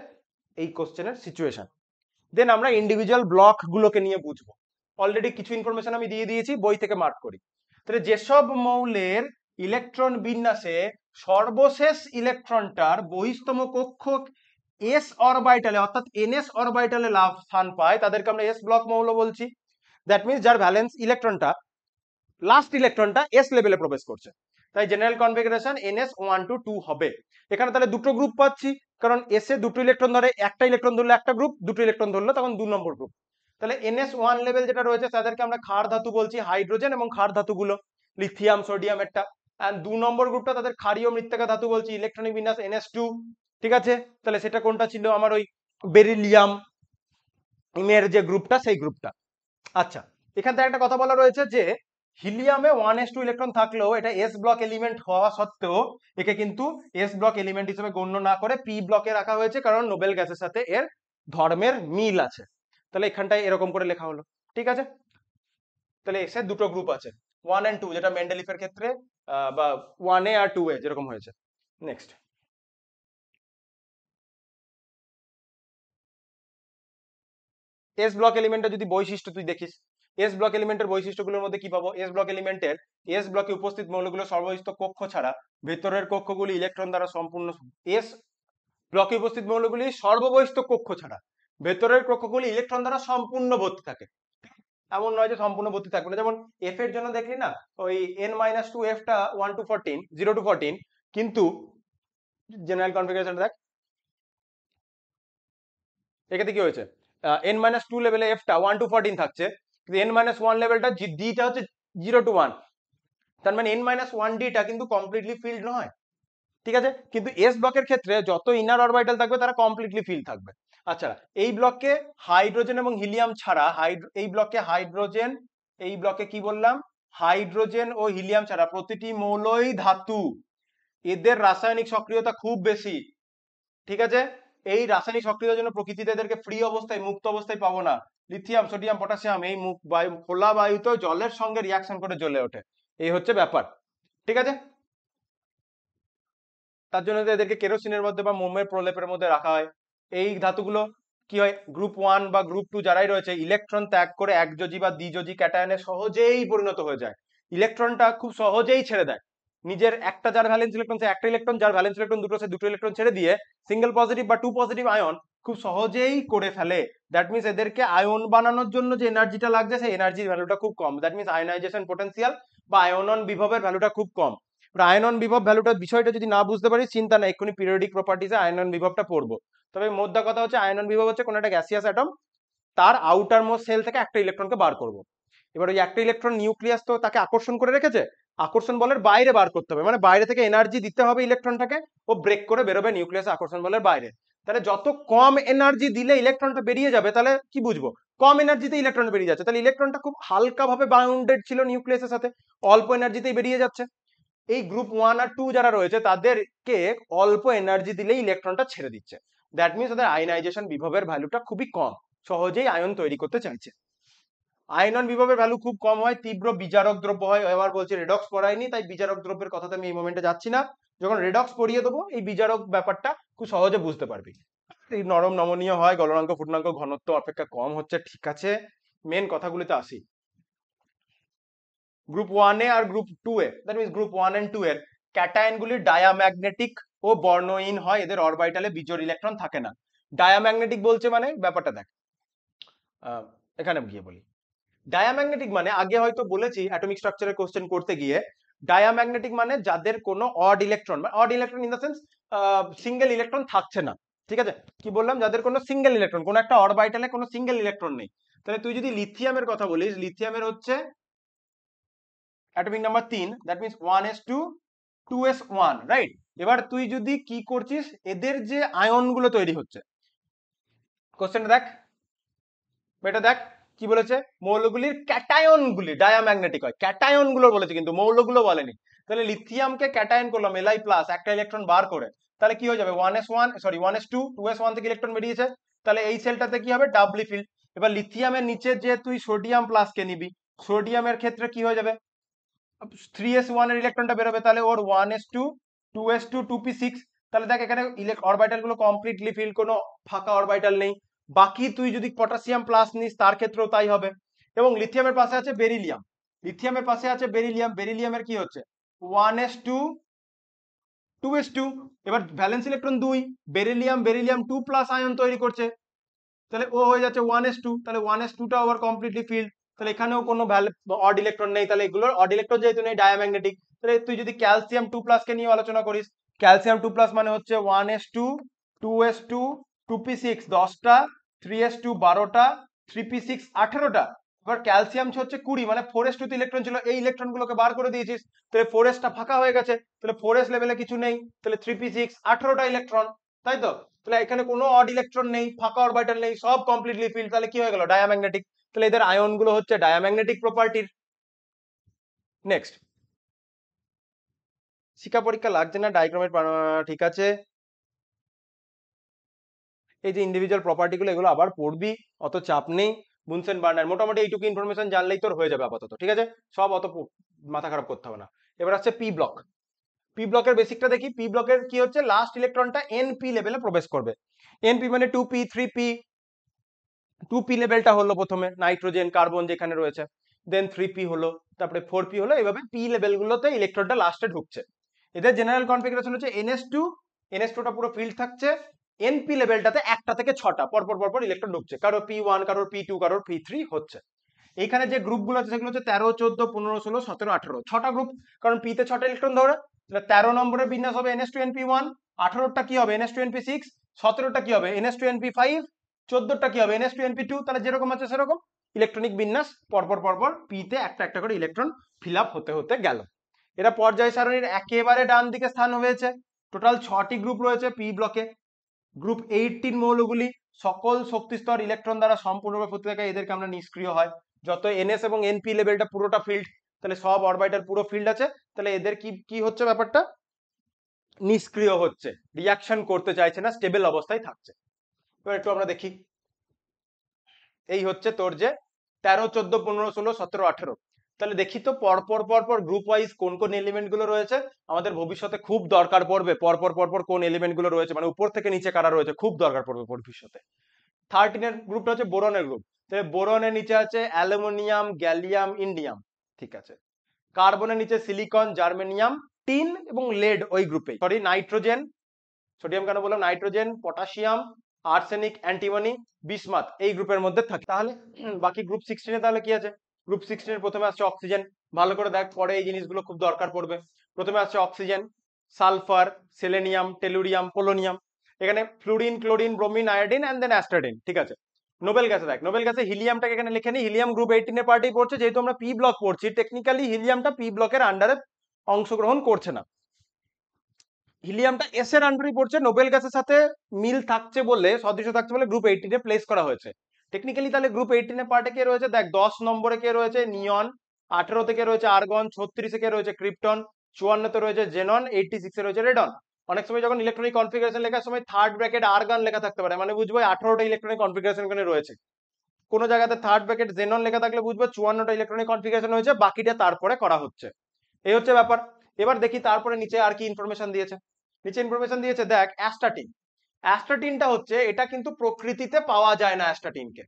এই কোশ্চেনের সিচুয়েশন। দেন আমরা ইন্ডিভিজুয়াল ব্লক গুলোকে নিয়ে বুঝবো। অলরেডি কিছু ইনফরমেশন আমি দিয়ে দিয়েছি, বই থেকে মার্ক করি। তাহলে যেসব মৌলের ইলেকট্রন বিন্যাসে সর্বশেষ ইলেকট্রনটার বহিস্তম কক্ষ এস অরবাইটালে অর্থাৎ এনএস অরবাইটালে স্থান পায়, তাদেরকে আমরা এস ব্লক মৌল বলছি। দ্যাট মিনস যার ভ্যালেন্স ইলেকট্রনটা, লাস্ট ইলেকট্রনটা এস লেভেলে প্রবেশ করছে, তাই জেনারেল কনফিগারেশন NS1 to 2 হবে। এখানে তাহলে দুটো গ্রুপ পাচ্ছি, কারণ এস এ দুটো ইলেকট্রন ধরে, একটা ইলেকট্রন ধরলে একটা গ্রুপ, দুটো ইলেকট্রন ধরলে তখন 2 নম্বর গ্রুপ। তাহলে NS1 লেভেল যেটা রয়েছে তাদেরকে আমরা ক্ষার ধাতু বলছি, হাইড্রোজেন এবং ক্ষার ধাতুগুলো, লিথিয়াম সোডিয়াম একটা। এন্ড 2 নম্বর গ্রুপটা তাদের ক্ষারীয় মৃত্তিকা ধাতু বলছি, ইলেকট্রনিক বিন্যাস NS2। ঠিক আছে, তাহলে সেটা কোনটা ছিল, আমার ওই বেরিলিয়াম এর যে গ্রুপটা, সেই গ্রুপটা। আচ্ছা, এখান থেকে একটা কথা বলা রয়েছে যে হিলিয়ামে 1s2 ইলেকট্রন থাকলেও এটা এস ব্লক এলিমেন্ট হওয়া সত্ত্বেও একে কিন্তু এস ব্লক এলিমেন্ট হিসেবে গণ্য না করে পি ব্লকে রাখা হয়েছে, কারণ নোবেল গ্যাসের সাথে এর ধর্মের মিল আছে। তাহলে এখানটায় এরকম করে লেখা হলো। ঠিক আছে, তাহলে এস এর দুটো গ্রুপ আছে, 1 and 2, যেটা মেন্ডেলিফের ক্ষেত্রে বা 1A আর 2A যেরকম হয়েছে। নেক্সট, এস ব্লক এলিমেন্টের যদি বৈশিষ্ট্য তুই দেখিস, এস ব্লক এলিমেন্টের বৈশিষ্ট্যগুলোর মধ্যে কি পাবো, এস ব্লক এলিমেন্টের এস ব্লকে উপস্থিত মৌলগুলো সর্বস্থ কক্ষ ছাড়া ভেতরের কক্ষগুলি ইলেকট্রন দ্বারা সম্পূর্ণ, এস ব্লকে উপস্থিত মৌলগুলি সর্ববহিস্থ কক্ষ ছাড়া ভেতরের কক্ষগুলি ইলেকট্রন দ্বারা সম্পূর্ণ ভর্তি থাকে। এমন নয় যে সম্পূর্ণ ভর্তি থাকবে না, যেমন এফ এর জন্য দেখলি না, ওই N-2 এফটা 1 to 14, 0 to 14, কিন্তু জেনারেল কনফিগারেশন দেখ, এক্ষেত্রে কি হয়েছে, N-2 লেভেলে এফটা 1 to 14 থাকছে, কিন্তু N-1 লেভেলটা ডিটা হচ্ছে 0 to 1, তার মানে N-1D-টা কিন্তু কমপ্লিটলি ফিল্ড নয়। ঠিক আছে, কিন্তু এস ব্লকের ক্ষেত্রে যত ইনার অরবিটাল থাকবে তারা কমপ্লিটলি ফিল থাকবে। আচ্ছা, এই ব্লকে হাইড্রোজেন এবং হিলিয়াম ছাড়া, এই ব্লকে হাইড্রোজেন, এই ব্লকে কি বললাম, হাইড্রোজেন ও হিলিয়াম ছাড়া প্রতিটি মৌলই ধাতু, এদের রাসায়নিক সক্রিয়তা খুব বেশি। ঠিক আছে, এই রাসায়নিক সক্রিয়তার জন্য প্রকৃতিতে এদেরকে ফ্রি অবস্থায়, মুক্ত অবস্থায় পাবো না। লিথিয়াম সোডিয়াম পটাশিয়াম এই বায়ু, খোলা বায়ুতে জলের সঙ্গে রিয়াকশন করে জ্বলে ওঠে, এই হচ্ছে ব্যাপার। ঠিক আছে, তার জন্য এদেরকে কেরোসিনের মধ্যে বা মোমের প্রলেপের মধ্যে রাখা হয়। এই ধাতুগুলো কি হয়, গ্রুপ 1 বা গ্রুপ 2 যারাই রয়েছে, ইলেকট্রন ত্যাগ করে একযোজি বা দ্বিযোজি ক্যাটায়নে সহজেই পরিণত হয়ে যায়, ইলেকট্রনটা খুব সহজেই ছেড়ে দেয়। নিজের একটা যার ভ্যালেন্স ইলেকট্রন সে একটা ইলেকট্রন, যার ভ্যালেন্স ইলেকট্রন দুটো সে দুটো ইলেকট্রন ছেড়ে দিয়ে সিঙ্গেল পজিটিভ বা 2 পজিটিভ আয়ন খুব সহজেই করে ফেলে। দ্যাট মিনস এদেরকে আয়ন বানানোর জন্য যে এনার্জিটা লাগছে সেই এনার্জির ভ্যালুটা খুব কম, দ্যাট মিনস আয়নাইজেশন পোটেনশিয়াল বা আয়নন বিভবের ভ্যালুটা খুব কম। আয়নন বিভব ভ্যালুটা বিষয়টা যদি না বুঝতে পারি, চিন্তা নাই, এক্ষুনি পিরিয়ডিক প্রপার্টিজে আয়নন বিভবটা পড়বো। তবে মোদ্দা কথা হচ্ছে আয়নন বিভব হচ্ছে কোন একটা গ্যাসিয়াস অ্যাটম তার আউটার মোস্ট সেল থেকে একটা ইলেকট্রনকে বার করবো। এবার ওই একটা ইলেকট্রন নিউক্লিয়াস তো তাকে আকর্ষণ করে রেখেছে, আকর্ষণ বলের বাইরে বার করতে হবে, মানে বাইরে থেকে এনার্জি দিতে হবে ইলেকট্রনটাকে, ও ব্রেক করে বেরোবে নিউক্লিয়াস আকর্ষণ বলের বাইরে। তাহলে যত কম এনার্জি দিলে ইলেকট্রনটা বেরিয়ে যাবে, তাহলে কি বুঝবো, কম এনার্জিতে ইলেকট্রন বেরিয়ে যাচ্ছে, তাহলে ইলেকট্রনটা খুব হালকা ভাবে বাউন্ডেড ছিল নিউক্লিয়াসের সাথে, অল্প এনার্জিতেই বেরিয়ে যাচ্ছে। এই গ্রুপ 1 আর 2 যারা রয়েছে তাদেরকে অল্প এনার্জি দিলেই ইলেকট্রনটা ছেড়ে দিচ্ছে, দ্যাট মিনস তাদের আয়নাইজেশন বিভবের ভ্যালুটা খুবই কম, সহজেই আয়ন তৈরি করতে চাইছে। আয়নন বিভবের ভ্যালু খুব কম হয়, তীব্র বিজারক দ্রব্য হয়। এবার বলছি রেডক্স পড়ায়নি, তাই বিজারক দ্রব্যের কথাতে আমি এই মোমেন্টে যাচ্ছি না, যখন রেডক্স পড়িয়ে দেবো এই বিজারক ব্যাপারটা খুব সহজে বুঝতে পারবি। এই নরম নমনীয় হয়, গলনাঙ্ক ফুটনাঙ্ক ঘনত্ব অপেক্ষা কম হচ্ছে, ঠিক আছে, মেন কথাগুলিতে আসি। গ্রুপ 1 এ আর গ্রুপ 2 এ, দ্যাট মিনস গ্রুপ 1 and 2 এর ক্যাটায়নগুলি ডায়াম্যাগনেটিক ও বর্ণহীন হয়, এদের অরবিটালে বিজোড় ইলেকট্রন থাকে না। ডায়াম্যাগনেটিক বলছে মানে ব্যাপারটা দেখ, এখানে গিয়ে বলি। ডায়াম্যাগনেটিক মানে আগে হয়তো বলেছি অ্যাটমিক স্ট্রাকচারের কোশ্চেন করতে গিয়ে, ডায়াম্যাগনেটিক মানে যাদের কোনো odd electron, odd electron in the sense single electron থাকছে না, ঠিক আছে? কি বললাম, যাদের কোনো সিঙ্গেল ইলেকট্রন, কোনো একটা অরবিটালে কোনো সিঙ্গেল ইলেকট্রন নেই। তাহলে তুই যদি লিথিয়ামের কথা বলিস, লিথিয়ামের হচ্ছে atomic number 3, that means 1s2 2s1, right? এবার তুই যদি কি করছিস, এদের যে আয়ন গুলো তৈরি হচ্ছে, কোশ্চেনটা দেখ, এটা দেখ কি বলেছে, মৌলগুলির ক্যাটায়ন গুলি ডায়াম্যাগনেটিক হয়, ক্যাটায়ন গুলো বলেছে কিন্তু মৌলগুলো বলেনি। তাহলে লিথিয়ামকে ক্যাটায়ন করলাম Li প্লাস, একটা ইলেকট্রন বার করে, তাহলে কি হয়ে যাবে 1s1, সরি 1s2 2s1 থেকে ইলেকট্রন বেরিয়েছে, তাহলে এই সেলটাতে কি হবে, ডাবলি ফিল্ড। এবার লিথিয়ামের নিচে যে তুই সোডিয়াম প্লাস কে নিবি, সোডিয়ামের ক্ষেত্রে কি হয়ে যাবে, 3s1 এর ইলেকট্রনটা বেরোবে, তাহলে ওর 1s2 2s2 2p6। তাহলে দেখ এখানে অরবিটাল গুলো কমপ্লিটলি ফিল্ড, কোনো ফাঁকা অরবিটাল নেই। বাকি তুই যদি পটাশিয়াম প্লাস নিস তার ক্ষেত্রেও তাই হবে। এবং লিথিয়ামের পাশে আছে বেরিলিয়াম, লিথিয়ামের পাশে আছে বেরিলিয়াম, বেরিলিয়ামের কি হচ্ছে 1s2 2s2। এবার valence electron 2, beryllium beryllium 2 plus ion তৈরি করছে, তাহলে ও হয়ে যাচ্ছে 1s2, তাহলে 1s2 টা আবার কমপ্লিটলি ফিল্ড, তাহলে এখানেও কোনো অড ইলেকট্রন নেই, তাহলে এগুলোর অড ইলেকট্রন যেহেতু নেই ডায়াম্যাগনেটিক। তাহলে তুই যদি ক্যালসিয়াম 2 প্লাস কে নিয়ে আলোচনা করিস, ক্যালসিয়াম 2 প্লাস মানে হচ্ছে 1s2 2s2 2p6 10টা, 3s2 12টা, 3p6 18টা। এবার ক্যালসিয়াম হচ্ছে 20, মানে 4s2 তে ইলেকট্রন ছিল, এই ইলেকট্রন গুলোকে বার করে দিয়েছিস, তাহলে 4s টা ফাঁকা হয়ে গেছে, তাহলে 4s লেভেলে কিছু নেই, তাহলে 3p6 18টা ইলেকট্রন, তাই তো? তাহলে এখানে কোনো অড ইলেকট্রন নেই, ফাঁকা অরবিটাল নেই, সব কমপ্লিটলি ফিল্ড, তাহলে কি হয়ে গেল, ডায়াম্যাগনেটিক। তাহলে এদের আয়ন গুলো হচ্ছে ডায়াম্যাগনেটিক প্রপার্টির। নেক্সট, শিক্ষা পরীক্ষা লাগছে না ডায়াগ্রামের, ঠিক আছে। এই যে ইন্ডিভিজুয়াল প্রপার্টি গুলো, এগুলো আবার পড়বি, অত চাপ নেই। বুনসেন বার্নার মোটামুটি এইটুকু ইনফরমেশন জানলেই তোর হয়ে যাবে আপাতত, ঠিক আছে? সব অত মাথা খারাপ করতে হবে না। এবার আসছে পি ব্লক। পি ব্লকের বেসিকটা দেখি। পি ব্লকের কি হচ্ছে, লাস্ট ইলেকট্রনটা এনপি লেভেলে প্রবেশ করবে। এনপি মানে 2p 3p, 2p লেভেলটা হলো প্রথমে নাইট্রোজেন কার্বন যেখানে রয়েছে, দেন 3p হলো, তারপরে 4p হলো, এইভাবে পি লেভেলগুলোতে ইলেকট্রনটা লাস্টে ঢুকছে। এদের জেনারেল কনফিগারেশন হচ্ছে ns2, ns2টা পুরো ফিল্ড থাকছে, এনপি লেভেলটাতে একটা থেকে 6টা পরপর পরপর ইলেকট্রন ঢুকছে, কারোর p1 কারোর p2 কারোর p3 হচ্ছে। এইখানে যে গ্রুপগুলো আছে সেগুলো হচ্ছে 13 14 15 16 17 18, 6টা গ্রুপ, কারণ p তে 6টা ইলেকট্রন ধরে, তাহলে 13 নম্বরের বিন্যাস হবে ns2np1, 18টা কি হবে ns2np6, 17টা কি হবে ns2np5, 14টা কি হবে ns2np2, তাহলে যেরকম আছে সেরকম ইলেকট্রনিক বিন্যাস পরপর পরপর পি তে একটা একটা করে ইলেকট্রন ফিল আপ হতে হতে গেল। এরা পর্যায় সারণীর একেবারে ডান দিকে স্থান হয়েছে। টোটাল 6টি গ্রুপ রয়েছে পি ব্লকে। গ্রুপ 18 মৌলগুলি সকল শক্তিস্তর ইলেকট্রন দ্বারা সম্পূর্ণরূপে ভর্তি থাকে, এদেরকে আমরা নিষ্ক্রিয় হয়। যত এনএস এবং এনপি লেভেলটা পুরোটা ফিল্ড, তাহলে সব অরবিটাল পুরো ফিল্ড আছে, তাহলে এদের কি কি হচ্ছে ব্যাপারটা, নিষ্ক্রিয় হচ্ছে, রিয়াকশন করতে চাইছে না, স্টেবল অবস্থায় থাকছে। এবার একটু আমরা দেখি, এই হচ্ছে তোর যে 13 14 15 16 17 18, তাহলে দেখি তো পরপর পরপর গ্রুপ ওয়াইজ কোন কোন এলিমেন্ট গুলো রয়েছে, আমাদের ভবিষ্যতে খুব দরকার পড়বে পরপর পরপর কোন এলিমেন্ট গুলো রয়েছে, মানে উপর থেকে নিচে কারা রয়েছে খুব দরকার পড়বে ভবিষ্যতে। 13 এর গ্রুপটা হচ্ছে বোরনের গ্রুপ, তাহলে বোরনের নিচে আছে অ্যালুমিনিয়াম গ্যালিয়াম ইন্ডিয়াম, ঠিক আছে। কার্বনের নিচে সিলিকন জার্মেনিয়াম টিন এবং লেড ওই গ্রুপে, সরি নাইট্রোজেন, সোডিয়াম কেন বললাম, nitrogen potassium arsenic antimony bismuth এই গ্রুপের মধ্যে থাকে। তাহলে বাকি গ্রুপ 16 তাহলে কি আছে, গ্রুপ 16 প্রথমে আসছে অক্সিজেন, ভালো করে দেখ পরে এই জিনিসগুলো খুব দরকার পড়বে। প্রথমে আসছে oxygen, sulphur selenium tellurium polonium, এখানে fluorine chlorine bromine iodine and then astatine, ঠিক আছে। নোবেল গ্যাসে দেখ, নোবেল গ্যাসে হিলিয়ামটাকে এখানে লিখে নি, হিলিয়াম গ্রুপ 18 এর পার্টি পড়ছে, যেহেতু আমরা পি ব্লক পড়ছি টেকনিক্যালি হিলিয়ামটা পি ব্লকের আন্ডারে অংশগ্রহণ করছে না, হিলিয়ামটা এস এর আন্ডারে পড়ছে, নোবেল গ্যাসের সাথে মিল থাকছে বলে সদৃশ্য থাকছে বলে গ্রুপ 18 এ প্লেস করা হয়েছে টেকনিক্যালি। তাহলে গ্রুপ 18 এর পার্টে কে রয়েছে দেখ, 10 নম্বরে কে রয়েছে নিয়ন, 18 থেকে রয়েছে আর্গন, 36 কে রয়েছে ক্রিপ্টন, 54 তে রয়েছে জেনন, 86 এ রয়েছে রেডন। অনেক সময় যখন ইলেকট্রনিক কনফিগারেশন লেখার সময় থার্ড ব্র্যাকেট আর্গন লেখা থাকতে পারে, মানে বুঝবো 18টা ইলেকট্রনিক কনফিগারেশন এখানে রয়েছে। কোন জায়গাতে থার্ড ব্র্যাকেট জেনন লেখা থাকলে বুঝবো 54টা ইলেকট্রনিক কনফিগারেশন হয়েছে, বাকিটা তারপরে করা হচ্ছে, এই হচ্ছে ব্যাপার। এবার দেখি তারপরে নিচে আর কি ইনফরমেশন দিয়েছে। নিচে ইনফরমেশন দিয়েছে দেখ অ্যাস্টাটিন, অ্যাস্টাটিনটা হচ্ছে এটা কিন্তু প্রকৃতিতে পাওয়া যায় না অ্যাস্টাটিনকে,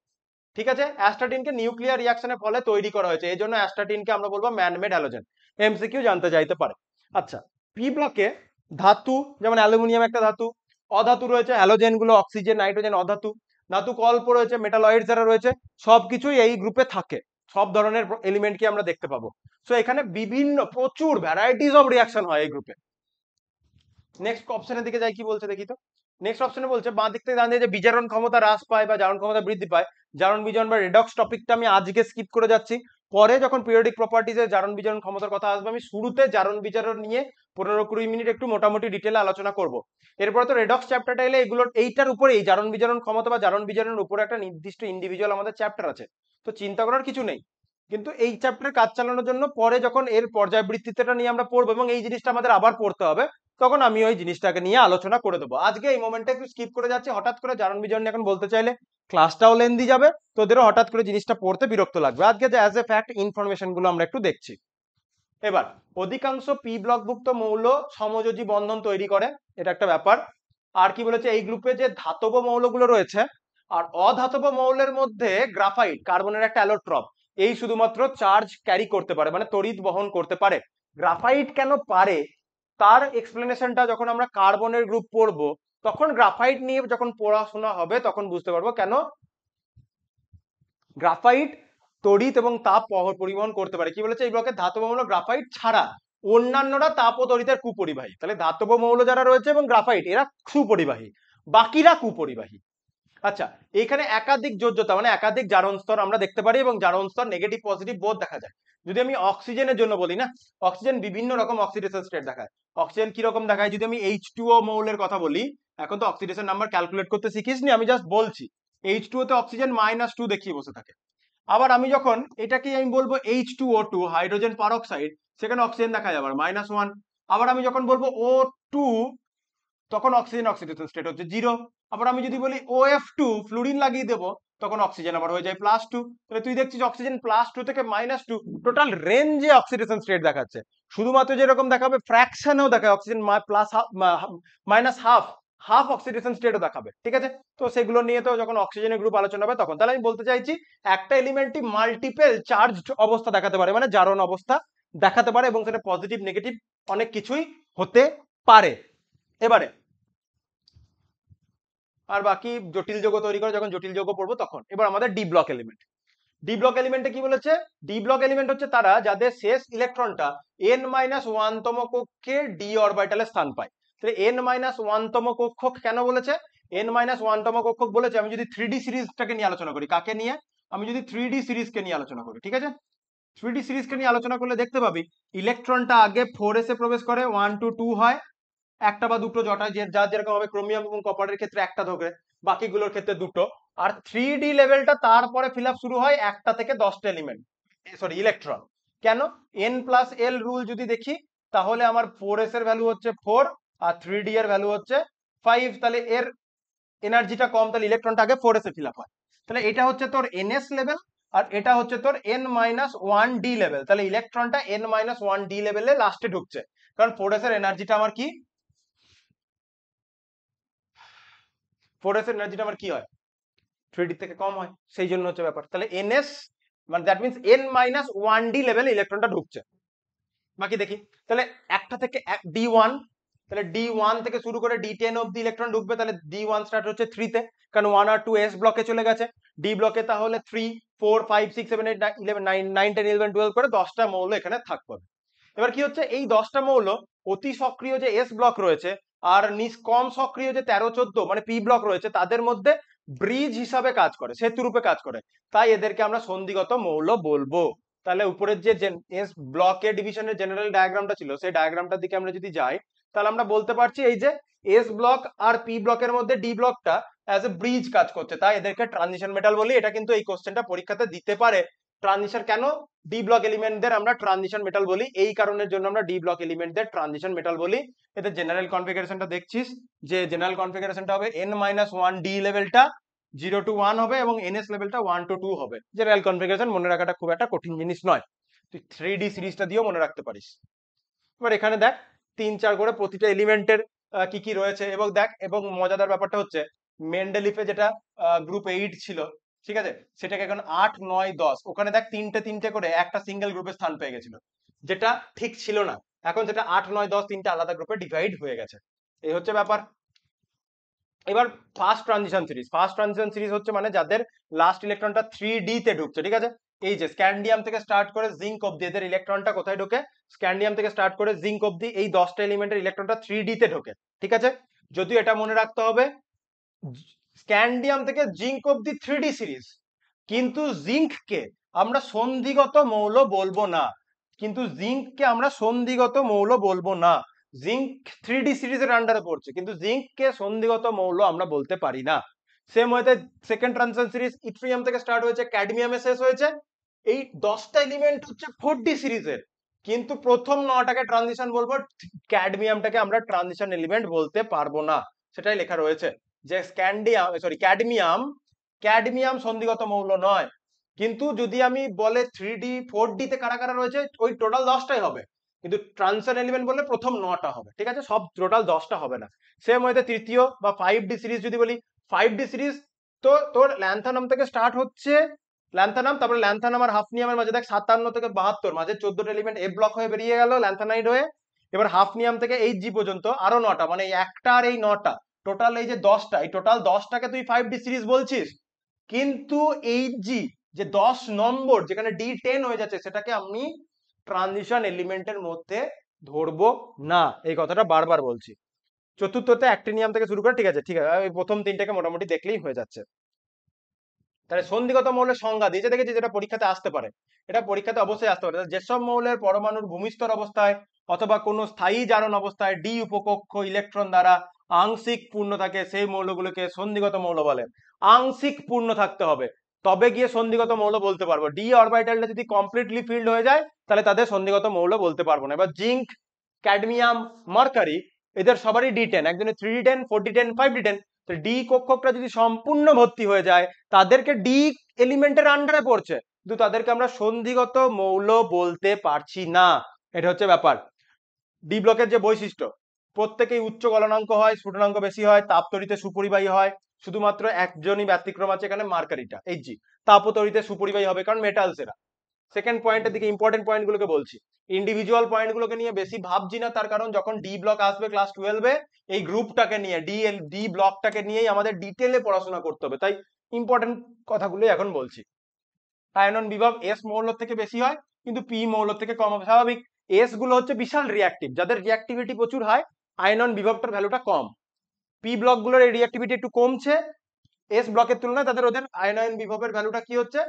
ঠিক আছে। অ্যাস্টাটিনকে নিউক্লিয়ার রিঅ্যাকশনের ফলে তৈরি করা হয়েছে, এই জন্য অ্যাস্টাটিনকে আমরা বলবো ম্যানমেড হ্যালোজেন। এমসিকিউ জানতে চাইতে পারে। আচ্ছা, পি ব্লকে ধাতু যেমন অ্যালুমিনিয়াম একটা ধাতু, অধাতু রয়েছে হ্যালোজেন গুলো, অক্সিজেন, নাইট্রোজেন, অধাতু, ধাতু কল্প রয়েছে, মেটালয়েড যারা রয়েছে, সবকিছুই এই গ্রুপে থাকে। সব ধরনের এলিমেন্টকে আমরা দেখতে পাবো। সো এখানে বিভিন্ন প্রচুর ভ্যারাইটিস অফ রিয়াকশন হয় এই গ্রুপে। নেক্সট অপশনের দিকে যাই, কি বলছে দেখি তো। নেক্সট অপশনে বলছে বাঁ দিক থেকে জানিয়ে যে বিজারণ ক্ষমতা হ্রাস পায় বা জারণ ক্ষমতা বৃদ্ধি পায়। জারণ বিজারণ বা রেডক্স টপিকটা আমি আজকে স্কিপ করে যাচ্ছি। পরে যখন পিরিয়ডিক প্রপার্টিজে জারণ বিজারণ ক্ষমতার কথা আসবে, আমি শুরুতে জারণ বিজারণ নিয়ে 15-20 মিনিট একটু মোটামুটি ডিটেলে আলোচনা করব। এরপরে তো রেডক্স চ্যাপ্টারটা এলে এগুলোর এইটার উপরেই জারণ বিজারণ ক্ষমতা বা জারণ বিজারণের উপরে একটা নির্দিষ্ট ইন্ডিভিজুয়াল আমাদের চ্যাপ্টার আছে। তো চিন্তা করার কিছু নেই। কিন্তু এই চ্যাপ্টারের কাজ চালানোর জন্য পরে যখন এর পর্যায়বৃত্তিটা নিয়ে আমরা পড়বো এবং এই জিনিসটা আমাদের আবার পড়তে হবে, তখন আমি ওই জিনিসটাকে নিয়ে আলোচনা করে দেবো। আজকে এই মোমেন্টে একটু স্কিপ করে যাচ্ছি। হঠাৎ করে জারণ বিজারণ এখন বলতে চাইলে ক্লাসটাও লেন্দি যাবে, তোদেরও হঠাৎ করে জিনিসটা পড়তে বিরক্ত লাগবে। আজকে যে অ্যাজ এ ফ্যাক্ট ইনফরমেশন গুলো আমরা একটু দেখছি। এবার অধিকাংশ পি ব্লকভুক্ত মৌল সমযোজী বন্ধন তৈরি করে, এটা একটা ব্যাপার। আর কি বলেছে, এই গ্রুপে যে ধাতব মৌলগুলো রয়েছে আর অধাতব মৌলের মধ্যে গ্রাফাইট, কার্বনের একটা অ্যালোট্রপ, এই শুধুমাত্র চার্জ ক্যারি করতে পারে, মানে তড়িৎ বহন করতে পারে। গ্রাফাইট কেন পারে তার এক্সপ্লেনেশনটা যখন আমরা কার্বনের গ্রুপ পড়বো, তখন গ্রাফাইট নিয়ে যখন পড়াশোনা হবে তখন বুঝতে পারবো কেন গ্রাফাইট তড়িৎ এবং তাপ পরিবহন করতে পারে। কি বলেছে, এই ব্লকের ধাতব মৌল গ্রাফাইট ছাড়া অন্যান্যরা তাপ ও তড়িতের কুপরিবাহী। তাহলে ধাতব মৌল যারা রয়েছে এবং গ্রাফাইট এরা সুপরিবাহী, বাকিরা কুপরিবাহী। আচ্ছা, এখানে একাধিক যোজ্যতা মানে একাধিক জারণ স্তর আমরা দেখতে পারি এবং জারণ স্তর নেগেটিভ পজিটিভ বোধ দেখা যায়। যদি আমি অক্সিজেনের জন্য বলি না, অক্সিজেন বিভিন্ন রকম অক্সিডেশন স্টেট দেখায়। অক্সিজেন কি রকম দেখায়, যদি আমি H2O মৌলের কথা বলি, এখন তো অক্সিডেশন নাম্বার ক্যালকুলেট করতে শিখিসনি, আমি জাস্ট বলছি। H2O তে অক্সিজেন -2 দেখিয়ে বসে থাকে। আবার আমি যখন এটাকে আমি বলবো H2O2 হাইড্রোজেন পারঅক্সাইড, সেখানে অক্সিজেন দেখা যাবে -1। আবার আমি যখন বলবো O2, তখন অক্সিজেন অক্সিডেশন স্টেট হচ্ছে 0। আবার আমি যদি বলি OF2 ফ্লুরিন লাগিয়ে দেবো, তখন অক্সিজেন আবার হয়ে যায় +2। তাহলে তুই দেখছিস অক্সিজেন +2 থেকে -2 টোটাল রেঞ্জে অক্সিডেশন স্টেট দেখাচ্ছে। শুধুমাত্র যেরকম দেখাবে ফ্র্যাকশনেও দেখায়, অক্সিজেন -হাফ হাফ অক্সিডেশন স্টেটও দেখাবে। ঠিক আছে, তো সেগুলো নিয়ে তো যখন অক্সিজেনের গ্রুপ আলোচনা হবে তখন। তাহলে আমি বলতে চাইছি একটা এলিমেন্টই মাল্টিপল চার্জড অবস্থা দেখাতে পারে, মানে জারণ অবস্থা দেখাতে পারে, এবং সেটা পজিটিভ নেগেটিভ অনেক কিছুই হতে পারে। এবারে আর বাকি জটিল যৌগ তৈরি করে যখন জটিল যৌগ পড়বো তখন। এবার আমাদের D block element. D block এলিমেন্টে কি বলেছে, ডি ব্লক এলিমেন্ট হচ্ছে তারা যাদের শেষ ইলেকট্রনটা n-1 তম কক্ষে ডি অরবিটালে স্থান পায়। তাহলে n-1 তম কক্ষক কেন বলেছে, n-1 তম কক্ষক বলেছে আমি যদি 3D সিরিজটাকে নিয়ে আলোচনা করি। কাকে নিয়ে, আমি যদি 3D সিরিজকে নিয়ে আলোচনা করি, ঠিক আছে, 3D সিরিজকে নিয়ে আলোচনা করলে দেখতে পাবি ইলেকট্রনটা আগে 4s এ প্রবেশ করে, 1 to 2 হয়, একটা বা দুটো জটা, যে যার যেরকম হবে, ক্রোমিয়াম এবং কপারের ক্ষেত্রে একটা ধোকে, বাকিগুলোর ক্ষেত্রে দুটো। আর 3D লেভেলটা তারপরে ফিল আপ শুরু হয় একটা থেকে 10টা এলিমেন্ট, সরি ইলেকট্রন। কেন, n+l রুল যদি দেখি, তাহলে আমার 4s এর ভ্যালু হচ্ছে 4 আর 3D এর ভ্যালু হচ্ছে 5। তাহলে এর এনার্জিটা কম, তাহলে ইলেকট্রনটা আগে 4s এ ফিল আপ হয়। তাহলে এটা হচ্ছে তোর ns লেভেল আর এটা হচ্ছে তোর n-1d লেভেল। তাহলে ইলেকট্রনটা n-1d লেভেলে লাস্টে ঢুকছে, কারণ 4s এর এনার্জিটা আমার কি, 4s এর এনার্জিটা আমার কি হয়, 3D থেকে কম হয়, সেই জন্য হচ্ছে ব্যাপার। তাহলে ns মানে দ্যাট মিন্স n-1d লেভেলে ইলেকট্রনটা ঢুকছে। বাকি দেখি, তাহলে একটা থেকে d1, তাহলে d1 থেকে শুরু করে d10 অবধি ইলেকট্রন ঢুকবে। তাহলে d1 স্টার্ট হচ্ছে 3 তে, কারণ 1 আর 2 s ব্লকে চলে গেছে। ডি ব্লকে তাহলে 3 4 5 6 7 8 11 9 10 11 12 করে 10টা মৌল এখানে থাকবে। এবার কি হচ্ছে, এই 10টা মৌল অতি সক্রিয় যে এস ব্লক রয়েছে আর কম সক্রিয় যে 13-14 মানে পি ব্লক রয়েছে, তাদের মধ্যে ব্রিজ হিসাবে কাজ করে, সেতু রূপে কাজ করে। তাই এদেরকে আমরা সন্ধিগত মৌল বলবো। তাহলে উপরের যে এস ব্লকের ডিভিশনের জেনারেল ডায়াগ্রামটা ছিল, সেই ডায়াগ্রামটার দিকে আমরা যদি যাই, তাহলে আমরা বলতে পারছি এই যে এস ব্লক আর পি ব্লকের মধ্যে ডি ব্লকটা অ্যাজ এ ব্রিজ কাজ করছে, তাই এদেরকে ট্রানজিশন মেটাল বলি। এটা কিন্তু এই কোশ্চেনটা পরীক্ষাতে দিতে পারে। ট্রানজিশন কেন, ডি ব্লক এলিমেন্টদের আমরা ট্রানজিশন মেটাল বলি, এই কারণের জন্য আমরা ডি ব্লক এলিমেন্টদের ট্রানজিশন মেটাল বলি। এতে জেনারেল কনফিগারেশনটা দেখছিস, যে জেনারেল কনফিগারেশনটা হবে n-1d লেভেলটা 0 to 1 হবে এবং ns লেভেলটা 1 to 2 হবে। জেনারেল কনফিগারেশন মনে রাখাটা খুব একটা কঠিন জিনিস নয়, তুই 3D সিরিজটা দিয়েও মনে রাখতে পারিস। এবার এখানে দেখ 3-4 করে প্রতিটা এলিমেন্টের কি কি রয়েছে, এবং দেখ, এবং মজাদার ব্যাপারটা হচ্ছে মেন্ডেলিফে যেটা গ্রুপ 8 ছিল, ঠিক আছে, সেটাকে এখন 8 9 10, ওখানে দেখ তিনটে তিনটে করে একটা সিঙ্গেল গ্রুপে স্থান পেয়ে গেছিল, যেটা ঠিক ছিল না। এখন সেটা 8 9 10 তিনটা আলাদা গ্রুপে ডিভাইড হয়ে গেছে। এই হচ্ছে ব্যাপার। এবার ফার্স্ট ট্রানজিশন সিরিজ হচ্ছে মানে যাদের লাস্ট ইলেকট্রনটা 3D তে ঢুকছে, ঠিক আছে। এই যে স্ক্যান্ডিয়াম থেকে স্টার্ট করে জিঙ্ক অবধি এদের ইলেকট্রনটা কোথায় ঢোকে, স্ক্যান্ডিয়াম থেকে স্টার্ট করে জিঙ্ক অবধি এই 10টা এলিমেন্টের ইলেকট্রনটা 3D তে ঢোকে, ঠিক আছে। যদিও এটা মনে রাখতে হবে স্ক্যান্ডিয়াম থেকে জিঙ্ক অবধি 3D সিরিজ, কিন্তু জিঙ্ককে আমরা সন্ধিগত মৌল বলবো না, কিন্তু জিঙ্ককে আমরা সন্ধিগত মৌল বলবো না। জিঙ্ক 3D সিরিজের আন্ডারে পড়ছে, কিন্তু জিঙ্ককে সন্ধিগত মৌল আমরা বলতে পারি না। সেম ওয়েতে সেকেন্ড ট্রানজিশন সিরিজ ইথ্রিয়াম থেকে স্টার্ট হয়েছে, ক্যাডমিয়ামে শেষ হয়েছে। এই 10টা এলিমেন্ট হচ্ছে 4D সিরিজের, কিন্তু প্রথম 9টাকে ট্রানজিশন বলবো, ক্যাডমিয়ামটাকে আমরা ট্রানজিশন এলিমেন্ট বলতে পারবো না, সেটাই লেখা রয়েছে যে ক্যাডমিয়াম সন্ধিগত মৌল নয়। কিন্তু যদি আমি বলে 3D 4D তে কারা কারা রয়েছে, ওই টোটাল 10টাই হবে, কিন্তু ট্রানজিশন এলিমেন্ট বললে প্রথম 9টা হবে, ঠিক আছে, সব টোটাল 10টা হবে না। সেম ওয়েতে তৃতীয় বা 5D সিরিজ যদি বলি, 5D সিরিজ তো তোর ল্যান্থানাম থেকে স্টার্ট হচ্ছে, ল্যান্থানাম, তারপরে ল্যান্থানাম আর হাফনিয়ামের মাঝে দেখ 57 থেকে 72 মাঝে 14টা এলিমেন্ট এ ব্লক হয়ে বেরিয়ে গেল ল্যান্থানাইড হয়ে। এবার হাফনিয়াম থেকে এইচ জি পর্যন্ত আরো 9টা, মানে এই একটা আর এই 9টা, টোটাল এই যে 10টা, এই টোটাল 10টাকে তুই 5D সিরিজ বলছিস, কিন্তু এইচ জি যে 10 নম্বর যেখানে D10 হয়ে যাচ্ছে, সেটাকে আমি ট্রানজিশন এলিমেন্টের মধ্যে ধরবো না, এই কথাটা বারবার বলছি। চতুর্থতে অ্যাক্টিনিয়াম থেকে শুরু করে, ঠিক আছে, এই প্রথম তিনটাকে মোটামুটি দেখলেই হয়ে যাচ্ছে। তাহলে সন্ধিগত মৌলের সংজ্ঞা দিয়েছে, দেখেছি যেটা পরীক্ষাতে আসতে পারে, এটা পরীক্ষাতে অবশ্যই আসতে পারে। যেসব মৌলের পরমাণুর ভূমিস্তর অবস্থায় অথবা কোনো স্থায়ী জারণ অবস্থায় ডি উপকক্ষ ইলেকট্রন দ্বারা আংশিক পূর্ণ থাকে, সেই মৌলগুলোকে সন্ধিগত মৌল বলে। আংশিক পূর্ণ থাকতে হবে, তবে গিয়ে সন্ধিগত মৌল বলতে পারবো। ডি অরবিটালটা যদি কমপ্লিটলি ফিল্ড হয়ে যায়, তাহলে তাদের সন্ধিগত মৌল বলতে পারবো না। এবার জিঙ্ক, ক্যাডমিয়াম, মার্কারি, এদের সবারই D10, একজনের 3D10, 4D10, 5D10। ডি কক্ষকটা যদি সম্পূর্ণ ভর্তি হয়ে যায়, তাদেরকে ডি এলিমেন্টের আন্ডারে পড়ছে, কিন্তু তাদেরকে আমরা সন্ধিগত মৌল বলতে পারছি না, এটা হচ্ছে ব্যাপার। ডি ব্লকের যে বৈশিষ্ট্য, প্রত্যেকেই উচ্চ গলনাঙ্ক হয়, স্ফুটনাঙ্ক বেশি হয়, তাপতড়িতে সুপরিবাহী হয়, শুধুমাত্র একজনই ব্যতিক্রম আছে এখানে, মার্কারিটা, এইচজি। তাপতড়িতে সুপরিবাহী হবে কারণ মেটালস এরা। সেকেন্ড পয়েন্টের দিকে ইম্পর্টেন্ট পয়েন্টগুলোকে বলছি, ইন্ডিভিজুয়াল পয়েন্টগুলোকে নিয়ে বেশি ভাবছি না, তার কারণ যখন ডি ব্লক আসবে ক্লাস 12-এ, এই গ্রুপটাকে নিয়ে ডি ব্লকটাকে নিয়েই আমাদের ডিটেলে পড়াশোনা করতে হবে, তাই ইম্পর্টেন্ট কথাগুলোই এখন বলছি। আয়নন বিভব এস মৌল থেকে বেশি হয়, কিন্তু পি মৌল থেকে কম হবে, স্বাভাবিক। এস গুলো হচ্ছে বিশাল রিয়াক্টিভ, যাদের রিয়াক্টিভিটি প্রচুর হয়, আয়নন বিভবটার ভ্যালুটা কম। পি ব্লক গুলোর এই রিয়াক্টিভিটি একটু কমছে, এস ব্লকের তুলনায় তাদের ওদের আয়নন বিভবের ভ্যালুটা কি হচ্ছে,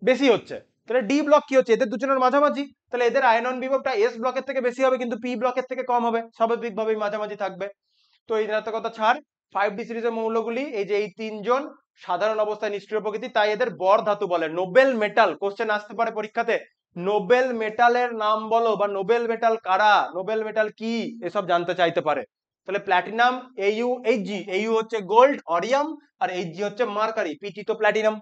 বেশি হচ্ছে। তাহলে ডি ব্লক কি হচ্ছে, এদের দুজনের মাঝামাঝি, তাহলে এদের আয়নন বিভবটা এস ব্লকের থেকে বেশি হবে, কিন্তু পি ব্লকের থেকে কম হবে, স্বাভাবিকভাবেই মাঝামাঝি থাকবে। তো এই কথা ছাড়, 5D সিরিজের মৌলগুলি এই যে এই তিনজন সাধারণ অবস্থায় নিষ্ক্রিয় প্রকৃতি, তাই এদের বর ধাতু বলে। নোবেল মেটাল কোশ্চেন আসতে পারে পরীক্ষাতে, নোবেল মেটালের নাম বলো, বা নোবেল মেটাল কারা, নোবেল মেটাল কি, এসব জানতে চাইতে পারে। তাহলে প্ল্যাটিনাম Au Hg, Au হচ্ছে গোল্ড অরিয়াম, আর Hg হচ্ছে মার্কারি, পিটি তো প্ল্যাটিনাম।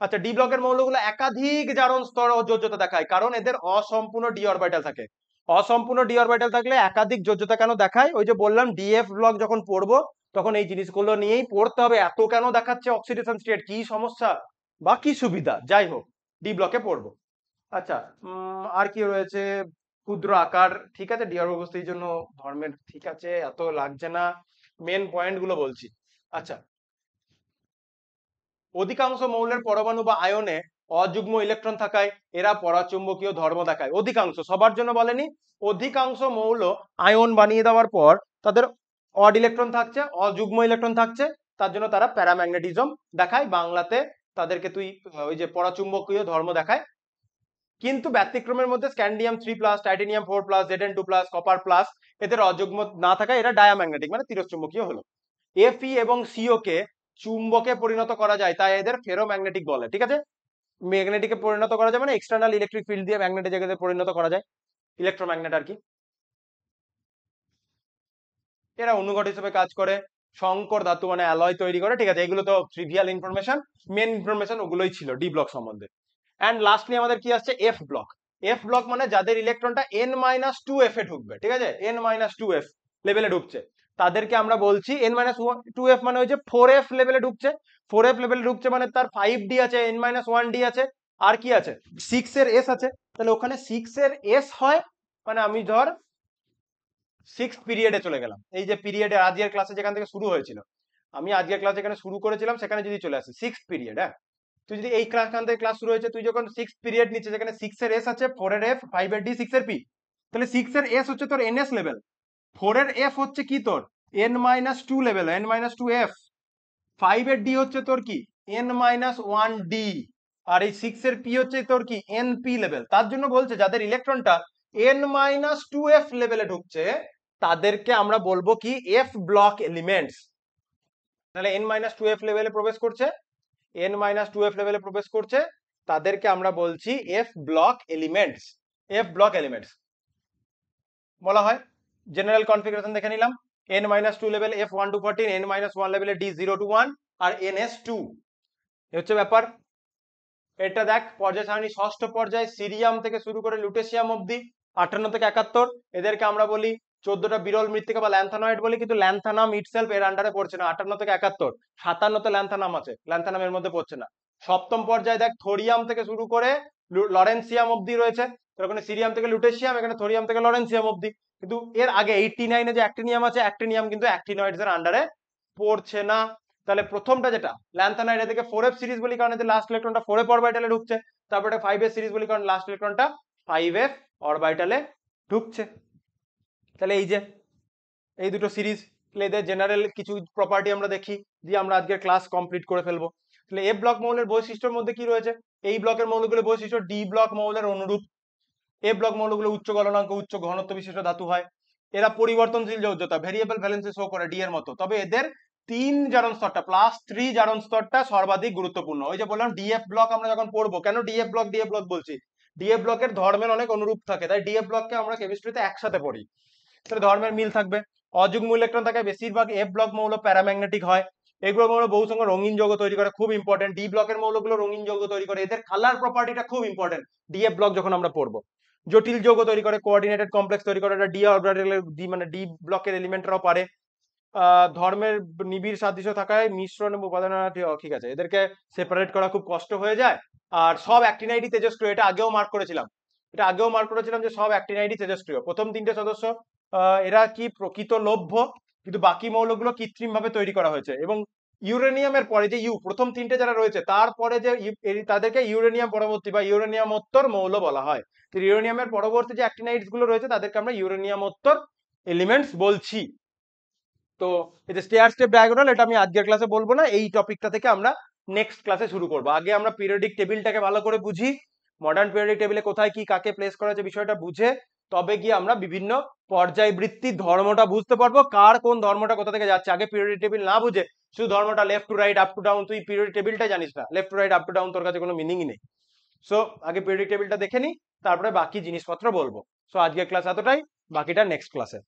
আচ্ছা, ডি ব্লকের মৌলগুলো একাধিক জারণ স্তর ও যোজ্যতা দেখায়, কারণ এদের অসম্পূর্ণ ডি অরবিটাল থাকে। অসম্পূর্ণ ডি অরবিটাল থাকলে একাধিক যোজ্যতা কেন দেখায়, ওই যে বললাম ডিএফ ব্লক যখন পড়বো তখন এই জিনিসগুলো নিয়েই পড়তে হবে, এত কেন দেখাচ্ছে অক্সিডেশন স্টেট, কি সমস্যা বা কি সুবিধা, যাই হোক ডি ব্লকে পড়বো। আচ্ছা, আর কি রয়েছে, ক্ষুদ্র আকার, ঠিক আছে, ডি অবস্থার জন্য ধর্মের, ঠিক আছে, এত লাগছে না, মেন পয়েন্ট গুলো বলছি। আচ্ছা, অধিকাংশ মৌলের পরমাণু বা আয়নে অযুগ্ম ইলেকট্রন থাকায় এরা পরাচুম্বকীয় ধর্ম দেখায়। অধিকাংশ, সবার জন্য বলেনি, অধিকাংশ মৌল আয়ন বানিয়ে দেওয়ার পর তাদের অড ইলেকট্রন থাকছে, অযুগ্ম ইলেকট্রন থাকছে, তার জন্য তারা প্যারাম্যাগনেটিজম দেখায়, বাংলাতে তাদেরকে তুই ওই যে পরাচুম্বকীয় ধর্ম দেখায়। কিন্তু ব্যতিক্রমের মধ্যে scandium 3+, titanium 4+, Zn2+, copper plus, এদের অযুগ্ম না থাকায় এরা ডায়াম্যাগনেটিক, মানে তিরস্চুম্বকীয় হলো। Fe এবং CO কে চুম্বকে পরিণত করা যায়, তাই এদের ফেরোম্যাগনেটিক বলে, ঠিক আছে। ম্যাগনেটিকে পরিণত করা যায় মানে এক্সটার্নাল ইলেকট্রিক ফিল্ড দিয়ে ম্যাগনেটিক জায়গাতে পরিণত করা যায়, ইলেকট্রোম্যাগনেট আর কি। এরা অনুঘট হিসেবে কাজ করে, সংকর ধাতু মানে অ্যালয় তৈরি করে, ঠিক আছে, এগুলো তো ট্রিভিয়াল ইনফরমেশন, মেন ইনফরমেশন ওগুলোই ছিল ডি ব্লক সম্বন্ধে। অ্যান্ড লাস্টলি আমাদের কি আসছে, এফ ব্লক। এফ ব্লক মানে যাদের ইলেকট্রনটা n-2f এ ঢুকবে, ঠিক আছে, n-2f লেভেলে ঢুকছে, তাদেরকে আমরা বলছি n-2f, মানে ওই যে 4f লেভেলে ঢুকছে, 4f লেভেলে ঢুকছে মানে তার 5d আছে, n-1d আছে, আর কি আছে 6 এর s আছে, তাহলে ওখানে 6 এর s হয় মানে আমি ধর 6th পিরিয়ডে চলে গেলাম, এই যে পিরিয়ডে আজকের ক্লাসে যেখান থেকে শুরু হয়েছিল, আমি আজকের ক্লাস যেখানে শুরু করেছিলাম সেখানে যদি চলে আসি 6th পিরিয়ড, হ্যাঁ, তুই যদি এই ক্লাসখান থেকে ক্লাস শুরু হয়েছে, তুই যখন 6th পিরিয়ড নিচ্ছে যেখানে 6 এর এস আছে, 4 এর এফ, 5 এর ডি, 6 এর পি, তাহলে 6 এর এস হচ্ছে তোর এনএস লেভেল, 4 এর এফ হচ্ছে কি তোর n-2 লেভেল, n-2 এফ, 5 এর ডি হচ্ছে তোর কি n-1 ডি, আর এই 6 এর পি হচ্ছে তোর কি np লেভেল। তার জন্য বলছে যাদের ইলেকট্রনটা n-2 এফ লেভেলে ঢুকছে তাদেরকে আমরা বলবো কি এফ ব্লক এলিমেন্টস। তাহলে n-2 এফ লেভেলে প্রবেশ করছে, n-2 এফ লেভেলে প্রবেশ করছে, তাদেরকে আমরা বলছি F block elements, F block elements বলা হয়। জেনারেল কনফিগারেশন দেখে নিলাম, n-2 level f1 to 14, n-1 লেভেলে d0 to 1 আর ns2, এ হচ্ছে ব্যাপার। এটা দেখ পর্যায় সারণী, ষষ্ঠ পর্যায়ে সিরিয়াম থেকে শুরু করে লুটেশিয়াম অবধি 58 থেকে 71, এদেরকে আমরা বলি 14টা বিরল মৃত্তিকা বা ল্যান্থানয়েড বলি, কিন্তু ল্যান্থানাম ইটসেলফ এর আন্ডারে পড়ছে না। 58 থেকে 71, 57 তে ল্যান্থানাম আছে, ল্যান্থানাম এর মধ্যে পড়ছে না। সপ্তম পর্যায়ে দেখ থোরিয়াম থেকে শুরু করে লরেন্সিয়াম অবধি রয়েছে, তো ওখানে সিরিয়াম থেকে লুটেশিয়াম, এখানে থোরিয়াম থেকে লরেন্সিয়াম অবধি। কিন্তু এর আগে 89 এ যে অ্যাক্টিনিয়াম আছে, অ্যাক্টিনিয়াম কিন্তু অ্যাক্টিনয়েডস এর আন্ডারে পড়ছে না। তাহলে প্রথমটা যেটা ল্যান্থানাইড, এটাকে 4f সিরিজ বলি কারণ এতে লাস্ট ইলেকট্রনটা 4f অরবিটালে ঢুকছে, তারপরে 5s সিরিজ বলি কারণ লাস্ট ইলেকট্রনটা 5f অরবিটালে ঢুকছে। তাহলে এই যে এই দুটো সিরিজ, এদের জেনারেল কিছু প্রপার্টি আমরা দেখি দিয়ে আমরা আজকের ক্লাস কমপ্লিট করে ফেলবো। তাহলে এফ ব্লক মৌলের বৈশিষ্ট্যের মধ্যে কি রয়েছে, এই ব্লকের মৌলগুলোর বৈশিষ্ট্য ডি ব্লক মৌলের অনুরূপ। এ ব্লক মৌলগুলো উচ্চ গলনাঙ্ক, উচ্চ ঘনত্ব বিশিষ্ট ধাতু হয়। এরা পরিবর্তনশীল যোজ্যতা, ভেরিয়েবল ভ্যালেন্সি শো করে ডি এর মতো, তবে এদের 3 জারণ স্তরটা +3 জারণ স্তরটা সর্বাধিক গুরুত্বপূর্ণ। ওই যে বললাম ডিএফ ব্লক আমরা যখন পড়বো, কেন ডিএফ ব্লক বলছি, ডিএফ ব্লকের ধর্মের অনেক অনুরূপ থাকে, তাই ডিএফ ব্লককে আমরা কেমিস্ট্রিতে একসাথে পড়ি, তাহলে ধর্মের মিল থাকবে। অযুগ্ম ইলেকট্রন থাকে, বেশিরভাগ এফ ব্লক মৌল প্যারাম্যাগনেটিক হয়, এগুলো মৌল বহু সংখ্যক রঙিন যৌগ তৈরি করে, খুব ইম্পর্টেন্ট। ডি ব্লকের মৌলগুলো রঙিন যৌগ তৈরি করে, এদের কালার প্রপার্টিটা খুব ইম্পর্টেন্ট ডিএফ ব্লক যখন আমরা পড়বো। জটিল যৌগ তৈরি করে, কোঅর্ডিনেটেড কমপ্লেক্স তৈরি করে, এটা ডি অরবিটালের ডি মানে ডি ব্লকের এলিমেন্টরাও পারে। ধর্মের নিবিড় সাদৃশ্য থাকায় মিশ্রণ এবং উপাদান, ঠিক আছে, এদেরকে সেপারেট করা খুব কষ্ট হয়ে যায়। আর সব অ্যাক্টিনাইডই তেজস্ক্রিয়, এটা আগেও মার্ক করেছিলাম, যে সব অ্যাক্টিনাইডই তেজস্ক্রিয়। প্রথম 3টে সদস্য এরা কি প্রকৃত লভ্য, কিন্তু বাকি মৌলগুলো কৃত্রিম ভাবে তৈরি করা হয়েছে। এবং ইউরেনিয়ামের পরে যে প্রথম 3টে যারা রয়েছে তারপরে যে তাদেরকে ইউরেনিয়াম পরবর্তী বা ইউরেনিয়ামোত্তর মৌল বলা হয়। তো ইউরেনিয়ামের পরবর্তী যে অ্যাক্টিনাইডস গুলো রয়েছে তাদেরকে আমরা ইউরেনিয়ামোত্তর এলিমেন্টস বলছি। তো এই যে স্টেয়ার স্টেপ ডায়াগোনাল, এটা আমি আজকের ক্লাসে বলবো না, এই টপিকটা থেকে আমরা নেক্সট ক্লাসে শুরু করবো। আগে আমরা পিরিয়ডিক টেবিলটাকে ভালো করে বুঝি, মডার্ন পিরিয়ডিক টেবিলে কোথায় কি কাকে প্লেস করা হয়েছে বিষয়টা বুঝে তবে গিয়ে আমরা বিভিন্ন পর্যায়বৃত্তির ধর্মটা বুঝতে পারবো, কার কোন ধর্মটা কোথা থেকে যাচ্ছে। আগে পিরিয়ডিক টেবিল না বুঝে শুধু ধর্মটা left to right up to down, তুই পিরিয়ডিক টেবিলটাই জানিস না, left to right up to down তোর কাছে কোনো মিনিংই নেই। সো আগে পিরিয়ডিক টেবিলটা দেখে নি, তারপরে বাকি জিনিসপত্র বলবো। সো আজকের ক্লাস এতটাই, বাকিটা নেক্সট ক্লাসে।